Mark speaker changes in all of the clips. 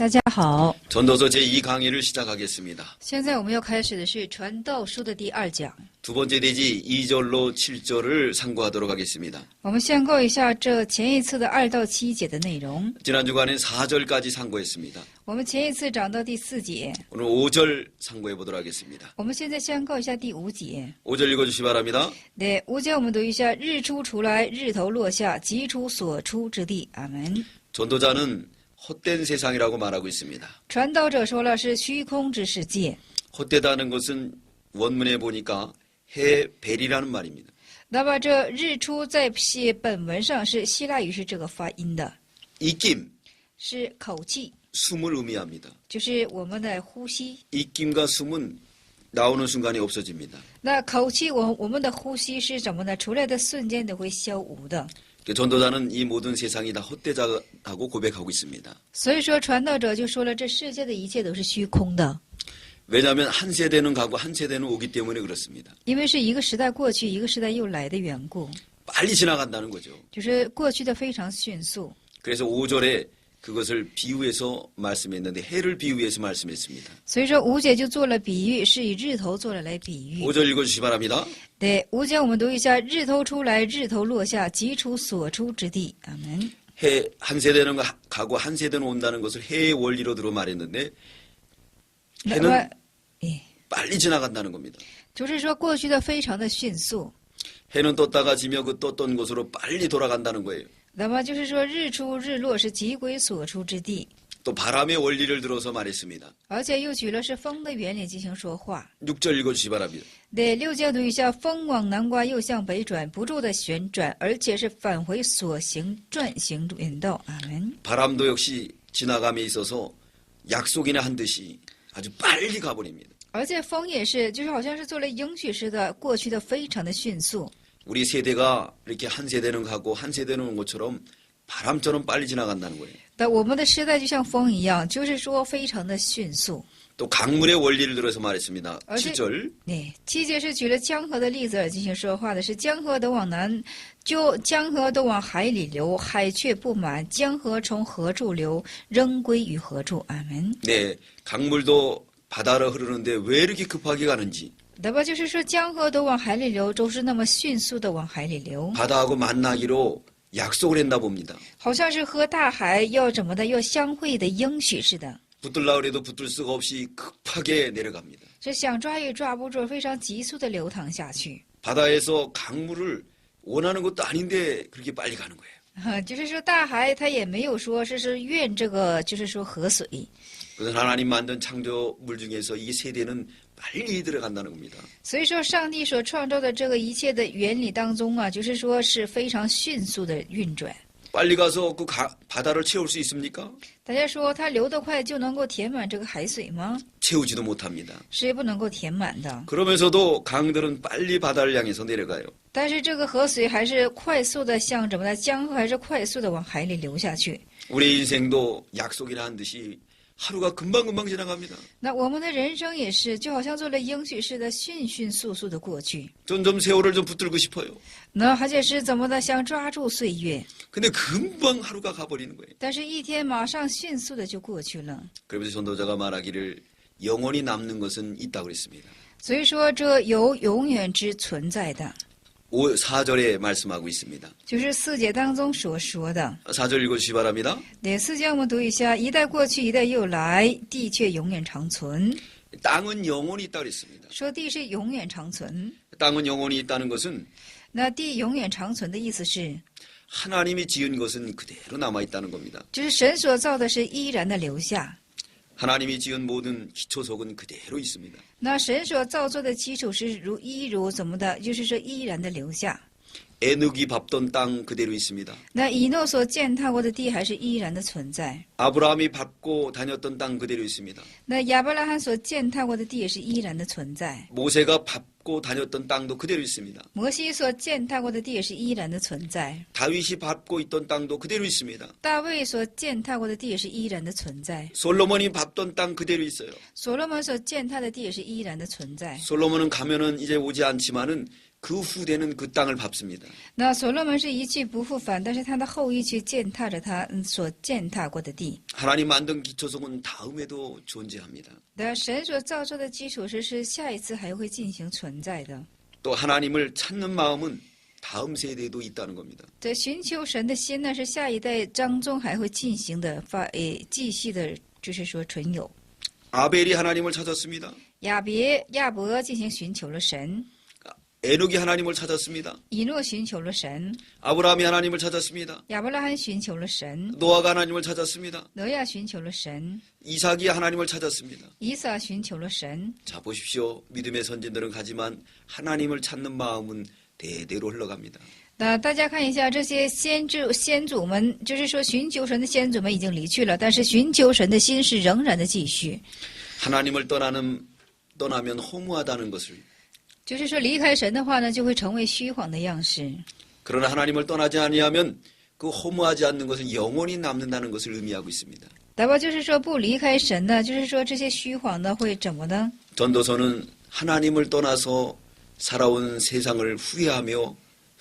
Speaker 1: 大家好，
Speaker 2: 전도서 제2강의를 시작하겠습니다.
Speaker 1: 现在我们要开始的是传道书的第二讲。
Speaker 2: 두 번째 대지 2절로 7절을 상고하도록 하겠습니다.
Speaker 1: 我们先购一下这前一次的2到7节的内容。
Speaker 2: 지난 주간에 4절까지 상고했습니다.
Speaker 1: 我们前一次讲到第4节，
Speaker 2: 오늘 5절 상고해 보도록 하겠습니다.
Speaker 1: 我们现在先购一下第5节。
Speaker 2: 5절 읽어주시기 바랍니다.
Speaker 1: 네, 5节我们读一下：日出出来，日头落下，急出所出之地。阿门。
Speaker 2: 전도자는 헛된 세상이라고 말하고 있습니다.
Speaker 1: 传道者说了是虚空之世界。
Speaker 2: 헛되다는 것은 원문에 보니까 해벨이라는 말입니다.
Speaker 1: 那么这日出在写本文上是希腊语是这个发音的，
Speaker 2: 입김,
Speaker 1: 是口气，
Speaker 2: 숨을 의미합니다.
Speaker 1: 就是我们的呼吸。
Speaker 2: 입김과 숨은 나오는 순간에 없어집니다.
Speaker 1: 那口气，我们的呼吸是怎么呢？出来的瞬间都会消无的。
Speaker 2: 전도자는 이 모든 세상이 다 헛되다고 고백하고 있습니다.
Speaker 1: 所以说，传道者就说了，这世界的一切都是虚空的，
Speaker 2: 왜냐하면 한 세대는 가고 한 세대는 오기 때문에 그렇습니다.
Speaker 1: 因为是一个时代过去，一个时代又来的缘故，
Speaker 2: 빨리 지나간다는 거죠.
Speaker 1: 就是过去的非常迅速。
Speaker 2: 그래서 5절에 그것을 비유해서 말씀했는데 해를 비유해서 말씀했습니다.
Speaker 1: 所以说5节就做了比喻，是以日头做了来比喻。
Speaker 2: 5절 읽어주시기 바랍니다.
Speaker 1: 对，5节我们读一下：日头出来，日头落下，急出所出之地。阿门。
Speaker 2: 해 한 세대는 가고 한 세대는 온다는 것을 해의 원리로 들어 말했는데
Speaker 1: 那
Speaker 2: 해는
Speaker 1: 么，哎，
Speaker 2: 빨리 지나간다는 겁니다.
Speaker 1: 就是说过去的非常的迅速。
Speaker 2: 해는 떴다가 지며 그 떴던 곳으로 빨리 돌아간다는 거예요.
Speaker 1: 那么就是说，日出日落是急归所出之地，
Speaker 2: 또 바람의 원리를 들어서 말했습니다.
Speaker 1: 而且又举了是风的原理进行说话。
Speaker 2: 6절 읽어주시기 바랍니다.
Speaker 1: 对，6节读一下：风往南刮，又向北转，不住的旋转，而且是返回所行转行原道。阿门。
Speaker 2: 바람도 역시 지나감에 있어서 약속이나 한 듯이 아주 빨리 가버립니다.
Speaker 1: 而且风也是，就是好像是做了应许似的，过去的非常的迅速。
Speaker 2: 우리 세대가 이렇게 한 세대는 가고 한 세대는 온 것처럼 바람처럼 빨리 지나간다는 거예요.
Speaker 1: 但我们的时代就像风一样，就是说非常的迅速。
Speaker 2: 또 강물의 원리를 들어서 말했습니다.
Speaker 1: 어제-
Speaker 2: 7절
Speaker 1: 对，7节是举了江河的例子而进行说话的，是江河都往南，就江河都往海里流，海却不满，江河从何处流，仍归于何处。阿门。
Speaker 2: 네, 강물도 바다로 흐르는데 왜 이렇게 급하게 가는지
Speaker 1: 那么就是说，江河都往海里流，都是那么迅速的往海里流，
Speaker 2: 바다하고 만나기로 약속을 했나 봅니다.
Speaker 1: 好像是和大海要怎么的，要相会的应许似的。
Speaker 2: 붙들려고 해도 붙들 수가 없이 급하게 내려갑니다.
Speaker 1: 是想抓也抓不住，非常急速的流淌下去。
Speaker 2: 바다에서 강물을 원하는 것도 아닌데 그렇게 빨리 가는 거예요.
Speaker 1: 就是说，大海它也没有说是愿这个，就是说河水。
Speaker 2: 그래서 하나님 만든 창조물 중에서 이 세대는 빨리 들어간다는 겁니다.
Speaker 1: 所以说，上帝所创造的这个一切的原理当中啊，就是说是非常迅速的运转。
Speaker 2: 빨리 가서 그 바다를 채울 수 있습니까?
Speaker 1: 大家说，它流得快就能够填满这个海水吗？
Speaker 2: 채우지도 못합니다.
Speaker 1: 是不能够填满的。
Speaker 2: 그러면서도 강들은 빨리 바다를 향해서 내려가요.
Speaker 1: 但是这个河水还是快速的向怎么的江河还是快速的往海里流下去。
Speaker 2: 우리 인생도 약속이나 한 듯이 하루가 금방금방 지나갑니다.
Speaker 1: 那我们的人生也是，就好像做了应许似的，迅迅速速的过去。
Speaker 2: 점점 세월을 좀 붙들고 싶어요.
Speaker 1: 那而且是怎么的，想抓住岁月，
Speaker 2: 근데 금방 하루가 가버리는 거예요.
Speaker 1: 但是一天马上迅速的就过去了。
Speaker 2: 그러면서 전도자가 말하기를 영원히 남는 것은 있다고 그랬습니다.
Speaker 1: 所以说，这有永远之存在的，
Speaker 2: 4절에 말씀하고 있습니다.
Speaker 1: 就是4节当中所说的。
Speaker 2: 4절 읽어주시기 바랍니다.
Speaker 1: 对，4节我们读一下：一代过去，一代又来，地却永远长存。
Speaker 2: 땅은 영원히 있다고 그랬습니다.
Speaker 1: 说地是永远长存，
Speaker 2: 땅은 영원히 있다는 것은
Speaker 1: 那地永远长存的意思是，
Speaker 2: 하나님이 지은 것은 그대로 남아있다는 겁니다.
Speaker 1: 就是神所造的是依然的留下。
Speaker 2: 하나님이 지은 모든 기초석은 그대로 있습니다.
Speaker 1: 那神所造作的基础是如怎么的，就是说依然的留下。
Speaker 2: 에녹이 밟던 땅 그대로 있습니다.
Speaker 1: 那以诺所践踏过的地还是依然的存在。
Speaker 2: 아브라함이 밟고 다녔던 땅 그대로 있습니다.
Speaker 1: 那亚伯拉罕所践踏过的地也是依然的存在。
Speaker 2: 모세가 밟고 다녔던 땅도 그대로 있습니다.
Speaker 1: 摩西所践踏过的地也是依然的存在。
Speaker 2: 다윗이 밟고 있던 땅도 그대로 있습니다.
Speaker 1: 大卫所践踏过的地也是依然的存在。
Speaker 2: 솔로몬이 밟던 땅 그대로 있어요.
Speaker 1: 所罗门所践踏的地也是依然的存在。
Speaker 2: 솔로몬은 가면은 이제 오지 않지만은 그 후대는 그 땅을 밟습니다.
Speaker 1: 那所罗门是一去不复返，但是他的后裔去践踏着他所践踏过的地。
Speaker 2: 하나님 만든 기초석은 다음에도 존재합니다.
Speaker 1: 那神所造出的基础是下一次还会进行存在的。
Speaker 2: 또 하나님을 찾는 마음은 다음 세대에도 있다는 겁니다.
Speaker 1: 这寻求神的心呢，是下一代当中还会进行的继续的，就是说存有。
Speaker 2: 아벨이 하나님을 찾았습니다.
Speaker 1: 亚伯进行寻求了神，
Speaker 2: 에녹이 하나님을 찾았습니다.
Speaker 1: 以诺寻求了神，
Speaker 2: 아브라함이 하나님을 찾았습니다.
Speaker 1: 亚伯拉罕寻求了神，
Speaker 2: 노아가 하나님을 찾았습니다.
Speaker 1: 挪亚寻求了神，
Speaker 2: 이삭이 하나님을 찾았습니다.
Speaker 1: 以撒寻求了神。
Speaker 2: 자 보십시오. 믿음의 선진들은 가지만 하나님을 찾는 마음은 대대로 흘러갑니다.
Speaker 1: 那大家看一下，这些先祖们，就是说寻求神的先祖们已经离去了，但是寻求神的心是仍然的继续。
Speaker 2: 하나님을 떠나면 허무하다는 것을
Speaker 1: 就是说离开神的话呢，就会成为虚晃的样式。
Speaker 2: 그러나 하나님을 떠나지 아니하면 그 허무하지 않는 것은 영원히 남는다는 것을 의미하고 있습니다.
Speaker 1: 那么就是说不离开神呢，就是说这些虚晃呢会怎么呢？
Speaker 2: 전도서는 하나님을 떠나서 살아온 세상을 후회하며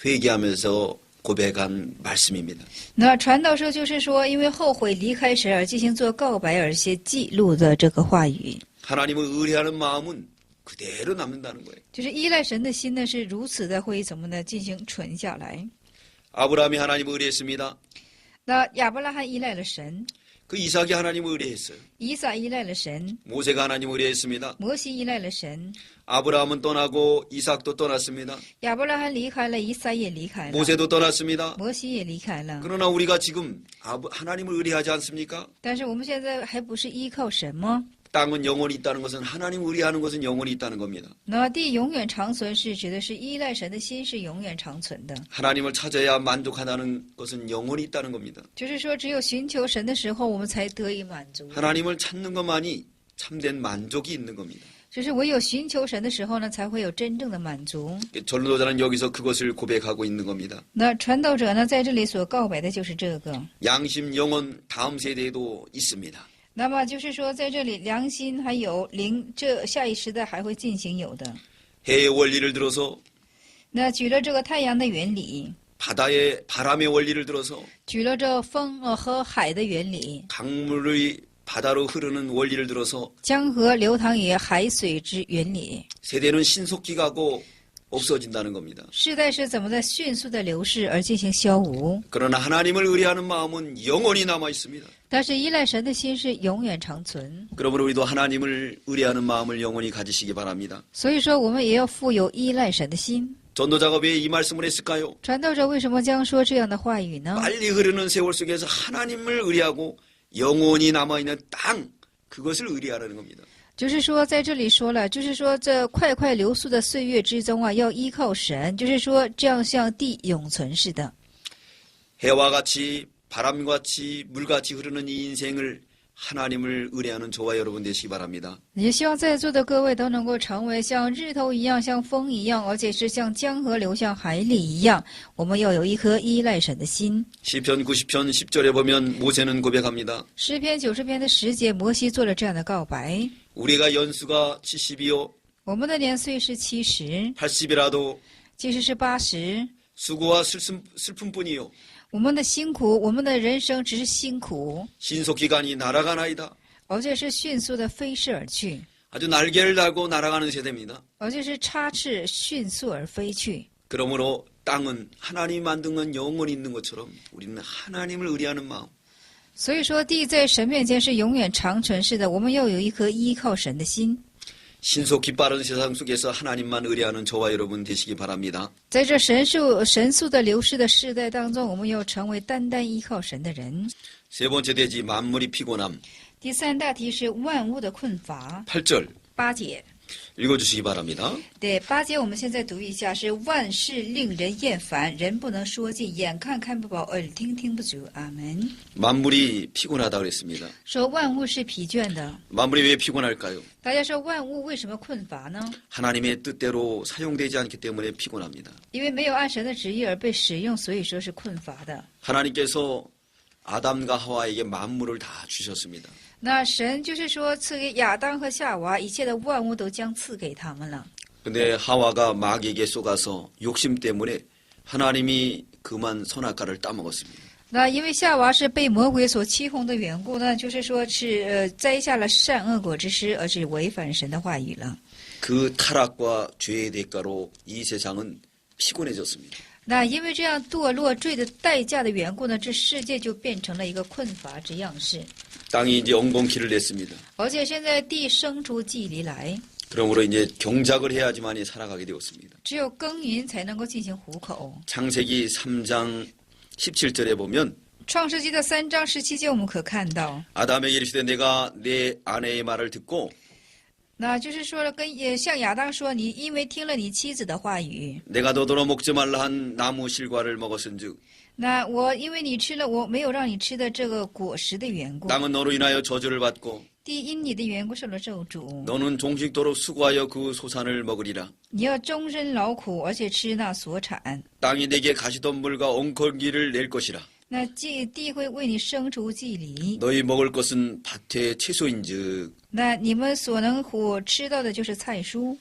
Speaker 2: 회개하면서 고백한 말씀입니다.
Speaker 1: 那传道书就是说，因为后悔离开神而进行做告白而些记录的这个话语，
Speaker 2: 하나님을 의뢰하는 마음은 그대로 남는다는 거예요.
Speaker 1: 就是依赖神的心呢是如此的会怎么呢进行存下来。
Speaker 2: 아브라함이 하나님을 의뢰했습니다.
Speaker 1: 那亚伯拉罕依赖了神，
Speaker 2: 그 이삭이 하나님을 의뢰했어요.
Speaker 1: 以撒依赖了神，
Speaker 2: 모세가 하나님을 의뢰했습니다.
Speaker 1: 摩西依赖了神，
Speaker 2: 아브라함은 떠나고 이삭도 떠났습니다.
Speaker 1: 亚伯拉罕离开了，以撒也离开了，
Speaker 2: 모세도 떠났습니다.
Speaker 1: 摩西也离开了。
Speaker 2: 그러나 우리가 지금 하나님을 의뢰하지 않습니까?
Speaker 1: 但是我们现在还不是依靠神吗？
Speaker 2: 땅은 영원히 있다는 것은 하나님을 의뢰하는 것은 영원히 있다는 겁니다.
Speaker 1: 那地永远长存是指的是依赖神的心是永远长存的，
Speaker 2: 하나님을 찾아야 만족한다는 것은 영원히 있다는 겁니다.
Speaker 1: 就是说只有寻求神的时候，我们才得以满足。
Speaker 2: 하나님을 찾는 것만이 참된 만족이 있는 겁니다.
Speaker 1: 就是唯有寻求神的时候呢，才会有真正的满足。
Speaker 2: 전도자는 여기서 그것을 고백하고 있는 겁니다.
Speaker 1: 那传道者呢，在这里所告白的就是这个。
Speaker 2: 양심, 영혼 다음 세대에도 있습니다.
Speaker 1: 那么就是说，在这里良心还有灵，这下一时代还会进行有的。
Speaker 2: 해의 원리를 들어서
Speaker 1: 那举了这个太阳的原理，
Speaker 2: 바람의 원리를 들어서
Speaker 1: 举了这风和海的原理，
Speaker 2: 강물의 바다로 흐르는 원리를 들어서
Speaker 1: 江河流淌于海水之原理。
Speaker 2: 세대는 신속히 가고 없어진다는 겁니다.
Speaker 1: 世代是怎么的迅速的流逝而进行消无？
Speaker 2: 그러나 하나님을 의뢰하는 마음은 영원히 남아 있습니다.
Speaker 1: 但是依赖神的心是永远长存。
Speaker 2: 그러므로 우리도 하나님을 의뢰하는 마음을 영원히 가지시기 바랍니다.
Speaker 1: 所以说，我们也要富有依赖神的心。
Speaker 2: 전도자가 왜 이 말씀을 했을까요?
Speaker 1: 传道者为什么将说这样的话语呢？
Speaker 2: 빨리 흐르는 세월 속에서 하나님을 의뢰하고 영원히 남아있는 땅 그것을 의뢰하라는 겁니다.
Speaker 1: 就是说，在这里说了，就是说这快快流速的岁月之中啊，要依靠神，就是说这样像地永存似的。
Speaker 2: 해와 같이 바람같이 물같이 흐르는 이 인생을 하나님을 의뢰하는 저와 여러분 되시기 바랍니다.
Speaker 1: 也希望在座的各位都能够成为像日头一样，像风一样，而且是像江河流向海里一样。我们要有一颗依赖神的心。
Speaker 2: 시편 90편 10절에 보면 모세는 고백합니다.
Speaker 1: 诗篇90篇的10节，摩西做了这样的告白：
Speaker 2: 우리가 연수가 70이요
Speaker 1: 我们的年岁是70，
Speaker 2: 80이라도
Speaker 1: 即使是80，
Speaker 2: 수고와 슬픔뿐이요
Speaker 1: 我们的辛苦，我们的人生只是辛苦，
Speaker 2: 신속기간이 날아가나이다.
Speaker 1: 而且是迅速的飞逝而去，
Speaker 2: 아주 날개를 달고 날아가는 세대입니다.
Speaker 1: 而且是插翅迅速而飞去。
Speaker 2: 그러므로 땅은 하나님이 만든 건 영원히 있는 것처럼 우리는 하나님을 의뢰하는 마음
Speaker 1: 所以说，地在神面前是永远长存似的，我们要有一颗依靠神的心。
Speaker 2: 신속히 빠른 세상 속에서 하나님만 의뢰하는 저와 여러분 되시기 바랍니다.
Speaker 1: 在这神速的流逝的世代当中，我们要成为单单依靠神的人。
Speaker 2: 세 번째 대지 만물이 피곤함
Speaker 1: 第三大题是万物的困乏。
Speaker 2: 8절
Speaker 1: 8节，
Speaker 2: 읽어주시기 바랍니다.
Speaker 1: 对8节，我们现在读一下：是万事令人厌烦，人不能说尽，眼看看不饱，耳听听不足。阿门。
Speaker 2: 만물이 피곤하다 그랬습니다.
Speaker 1: 说万物是疲倦的，
Speaker 2: 만물이 왜 피곤할까요?
Speaker 1: 大家说万物为什么困乏呢？
Speaker 2: 하나님의 뜻대로 사용되지 않기 때문에 피곤합니다.
Speaker 1: 因为没有按神的旨意而被使用，所以说是困乏的。
Speaker 2: 하나님께서 아담과 하와에게 만물을 다 주셨습니다.
Speaker 1: 那神就是说赐给亚当和夏娃一切的万物都将赐给他们了。
Speaker 2: 근데 하와가 마귀에게 속아서 욕심 때문에 하나님이 그만 선악과를 따먹었습니다.
Speaker 1: 那因为夏娃是被魔鬼所欺哄的缘故呢，就是说是摘下了善恶果之实，而是违反神的话语了。
Speaker 2: 그 타락과 죄의 대가로 이 세상은 피곤해졌습니다.
Speaker 1: 那因为这样堕落罪的代价的缘故呢，这世界就变成了一个困乏之样式，
Speaker 2: 땅이 이제 엉겅퀴를 냈습니다.
Speaker 1: 而且现在地生出季离来，
Speaker 2: 그러므로 이제 경작을 해야지만이 살아가게 되었습니다.
Speaker 1: 只有耕耘才能够进行糊口。
Speaker 2: 창세기 3장 17절에 보면
Speaker 1: 创世纪的3章17节我们可看到，
Speaker 2: 아담에게 이르시되 내가 내 아내의 말을 듣고
Speaker 1: 那就是说了向亚当说，你因为听了你妻子的话语，
Speaker 2: 내가 너더러 먹지 말라 한 나무 실과를 먹었은즉
Speaker 1: 那我因为你吃了我没有让你吃的这个果实的缘故，
Speaker 2: 땅은 너로 인하여 저주를 받고
Speaker 1: 地因你的缘故受了咒诅，
Speaker 2: 너는 종식도록 수고하여 그 소산을 먹으리라.
Speaker 1: 你要终身劳苦，而且吃那所产。
Speaker 2: 땅이 내게 가시덤불과 엉겅퀴를 낼 것이라.
Speaker 1: 那地会为你生出祭梨，
Speaker 2: 너희 먹을 것은 밭의 채소인즉
Speaker 1: 那你们所能吃到的就是菜蔬。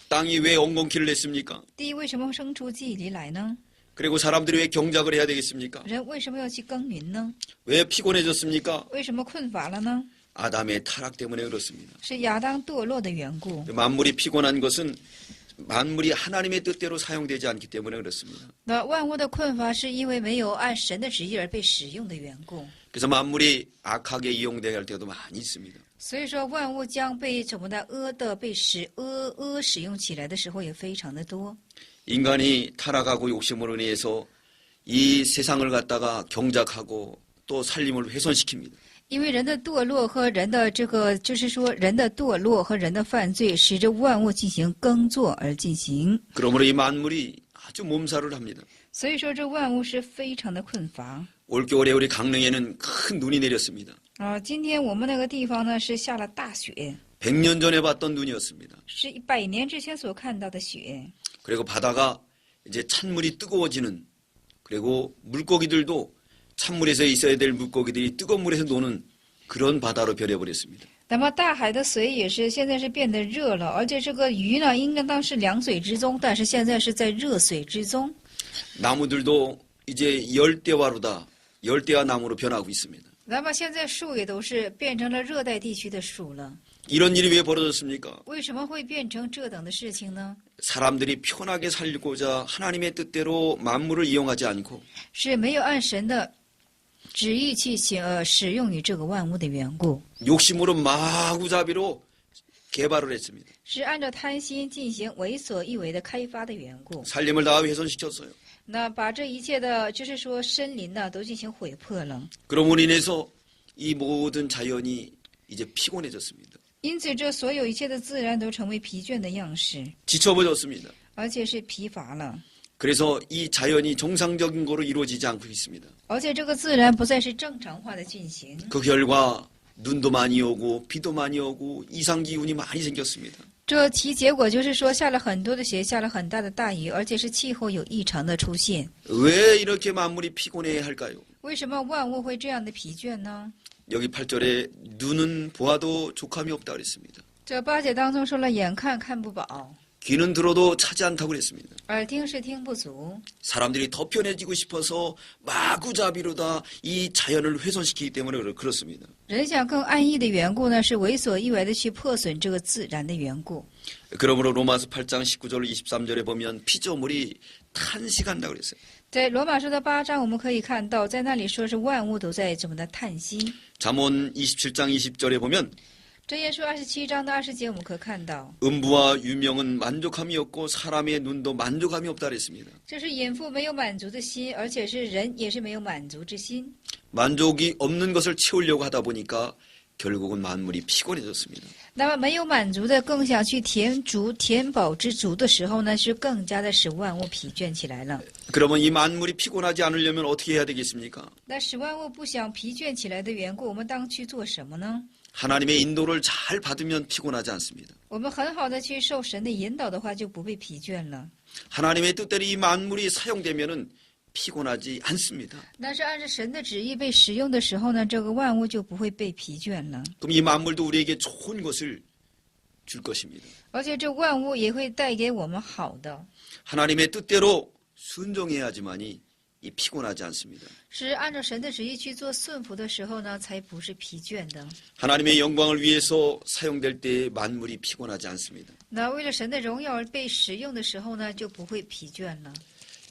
Speaker 2: 땅이 왜 엉겅퀴를 냈습니까?
Speaker 1: 地为什么会生出祭梨来呢？
Speaker 2: 그리고 사람들이 왜 경작을 해야 되겠습니까?
Speaker 1: 人为什么要去耕耘呢？
Speaker 2: 왜 피곤해졌습니까?
Speaker 1: 为什么困乏了呢？
Speaker 2: 아담의 타락 때문에 그렇습니다.
Speaker 1: 是亚当堕落的缘故。
Speaker 2: 만물이 피곤한 것은 만물이 하나님의 뜻대로 사용되지 않기 때문에 그렇습니다.
Speaker 1: 那万物的困乏是因为没有按神的旨意而被使用的缘故。
Speaker 2: 그래서 만물이 악하게 이용되게 할 때도 많이 있습니다.
Speaker 1: 所以说，万物将被怎么的被使用起来的时候也非常的多。
Speaker 2: 인간이 타락하고 욕심으로 인해서 이 세상을 갖다가 경작하고 또 살림을 훼손시킵니다.
Speaker 1: 因为人的堕落和人的就是说人的堕落和人的犯罪，使着万物进行耕作而进行。
Speaker 2: 그러므로 이 만물이 아주 몸살을 합니다.
Speaker 1: 所以说，这万物是非常的困乏。
Speaker 2: 올겨울에 우리 강릉에는 큰 눈이 내렸습니다.
Speaker 1: 今天我们那个地方呢是下了大雪，
Speaker 2: 100년 전에 봤던 눈이었습니다.
Speaker 1: 是100年之前所看到的雪。
Speaker 2: 그리고 바다가 이제 찬물이 뜨거워지는, 그리고 물고기들도 찬물에서 있어야 될 물고기들이 뜨거운 물에서 노는 그런 바다로 변해버렸습니다.
Speaker 1: 那么大海的水也是现在是变得热了，而且这个鱼呢应当是凉水之中，但是现在是在热水之中。
Speaker 2: 나무들도 이제 열대와 나무로 변하고 있습니다.
Speaker 1: 那么现在树也都是变成了热带地区的树了。
Speaker 2: 이런 일이 왜 벌어졌습니까?
Speaker 1: 为什么会变成这等的事情呢？
Speaker 2: 사람들이 편하게 살고자 하나님의 뜻대로 만물을 이용하지 않고
Speaker 1: 是没有按神的旨意去使用于这个万物的缘故，
Speaker 2: 욕심으로 마구잡이로 개발을 했습니다.
Speaker 1: 是按照贪心进行为所欲为的开发的缘故。
Speaker 2: 살림을 다 훼손시켰어요.
Speaker 1: 那把这一切的，就是说森林呢，都进行毁破了。
Speaker 2: 그럼으로 인해서 이 모든 자연이 이제 피곤해졌습니다.
Speaker 1: 因此，这所有一切的自然都成为疲倦的样式，
Speaker 2: 지쳐버렸습니다.
Speaker 1: 而且是疲乏了。
Speaker 2: 그래서 이 자연이 정상적인 거로 이루어지지 않고 있습니다.
Speaker 1: 而且这个自然不再是正常化的进行，
Speaker 2: 그 결과 눈도 많이 오고 비도 많이 오고 이상기운이 많이 생겼습니다.
Speaker 1: 这其结果就是说下了很多的雪，下了很大的大雨，而且是气候有异常的出现。
Speaker 2: 왜 이렇게 만물이 피곤해야 할까요?
Speaker 1: 为什么万物会这样的疲倦呢？
Speaker 2: 여기 8절에 눈은 보아도 족함이 없다 그랬습니다.
Speaker 1: 这8节当中说了，眼看看不饱，
Speaker 2: 귀는 들어도 차지 않다고 그랬습니다.
Speaker 1: 耳听是听不足。
Speaker 2: 사람들이 더 편해지고 싶어서 마구잡이로다 이 자연을 훼손시키기 때문에 그렇습니다.
Speaker 1: 人想更安逸的缘故呢，是为所欲为的去破损这个自然的缘故。
Speaker 2: 그러므로 로마서 8장 19절 23절에 보면 피조물이 탄식한다고 그랬어요.
Speaker 1: 在罗马书的8章，我们可以看到，在那里说是万物都在怎么的叹息。
Speaker 2: 잠언 27장 20절에 보면
Speaker 1: 箴言书27章的20节，我们可看到，
Speaker 2: 음부와 유명은 만족함이 없고 사람의 눈도 만족함이 없다 그랬습니다.
Speaker 1: 就是隐妇没有满足的心，而且是人也是没有满足之心。
Speaker 2: 만족이 없는 것을 채우려고 하다 보니까 결국은 만물이 피곤해졌습니다.
Speaker 1: 那么没有满足的，更想去填饱之足的时候呢，是更加的使万物疲倦起来了。
Speaker 2: 그러면 이 만물이 피곤하지 않으려면 어떻게 해야 되겠습니까?
Speaker 1: 那使万物不想疲倦起来的缘故，我们当去做什么呢？
Speaker 2: 하나님의 인도를 잘 받으면 피곤하지 않습니다.
Speaker 1: 我们很好的去受神的引导的话，就不被疲倦了。
Speaker 2: 하나님의 뜻대로 이 만물이 사용되면은 피곤하지 않습니다.
Speaker 1: 但是按照神的旨意被使用的时候呢，这个万物就不会被疲倦了。
Speaker 2: 그럼 이 만물도 우리에게 좋은 것을 줄 것입니다.
Speaker 1: 而且这万物也会带给我们好的。
Speaker 2: 하나님의 뜻대로 순종해야지만이 이 피곤하지 않습니다.
Speaker 1: 是按照神的旨意去做顺服的时候呢，才不是疲倦的。
Speaker 2: 하나님의 영광을 위해서 사용될 때 만물이 피곤하지 않습니다.
Speaker 1: 那为了神的荣耀而被使用的时候呢，就不会疲倦了。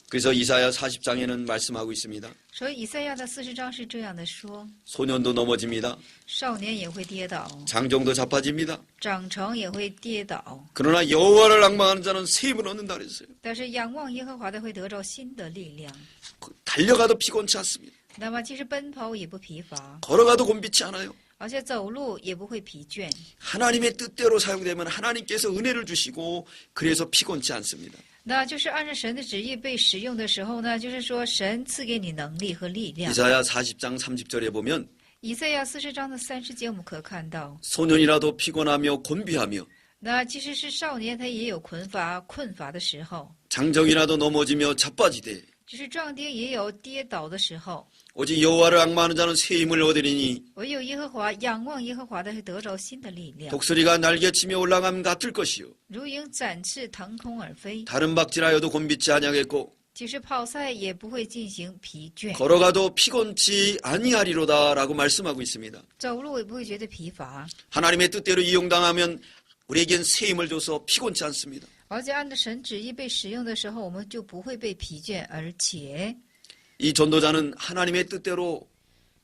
Speaker 2: 그래서 이사야 40장에는 말씀하고 있습니다.
Speaker 1: 所以以赛亚的40章是这样的说：
Speaker 2: 소년도 넘어집니다.
Speaker 1: 少年也会跌倒，
Speaker 2: 장정도 자빠집니다.
Speaker 1: 长成也会跌倒，
Speaker 2: 그러나 여호와를 앙망하는 자는 새 힘을 얻는다 그랬어요.
Speaker 1: 但是仰望耶和华的会得着新的力量。
Speaker 2: 달려가도 피곤치 않습니다.
Speaker 1: 那么即使奔跑也不疲乏，
Speaker 2: 걸어가도 곤비치 않아요.
Speaker 1: 而且走路也不会疲倦。
Speaker 2: 하나님의 뜻대로 사용되면 하나님께서 은혜를 주시고 그래서 피곤치 않습니다.
Speaker 1: 那就是按照神的旨意被使用的时候呢，就是说神赐给你能力和力量。
Speaker 2: 이사야 40장 30절에 보면
Speaker 1: 以赛亚40章的30节，我们可看到，
Speaker 2: 소년이라도 피곤하며 곤비하며
Speaker 1: 那即使是少年，他也有困乏的时候；
Speaker 2: 장정이라도 넘어지며 자빠지되
Speaker 1: 就是壮丁也有跌倒的时候。
Speaker 2: 오직 여호와를 앙망하는 자는 새 힘을 얻으리니
Speaker 1: 唯有耶和华仰望耶和华的，会得着新的力量，
Speaker 2: 독수리가 날개치며 올라감 같을 것이요
Speaker 1: 如鹰展翅腾空而飞。
Speaker 2: 다른 박질하여도 곤비치 아니하겠고
Speaker 1: 即使跑赛也不会进行疲倦，
Speaker 2: 걸어가도 피곤치 아니하리로다라고 말씀하고 있습니다.
Speaker 1: 走路也不会觉得疲乏。
Speaker 2: 하나님의 뜻대로 이용당하면 우리에겐 새 힘을 줘서 피곤치 않습니다.
Speaker 1: 而且按照神旨意被使用的时候，我们就不会被疲倦，而且
Speaker 2: 이 전도자는 하나님의 뜻대로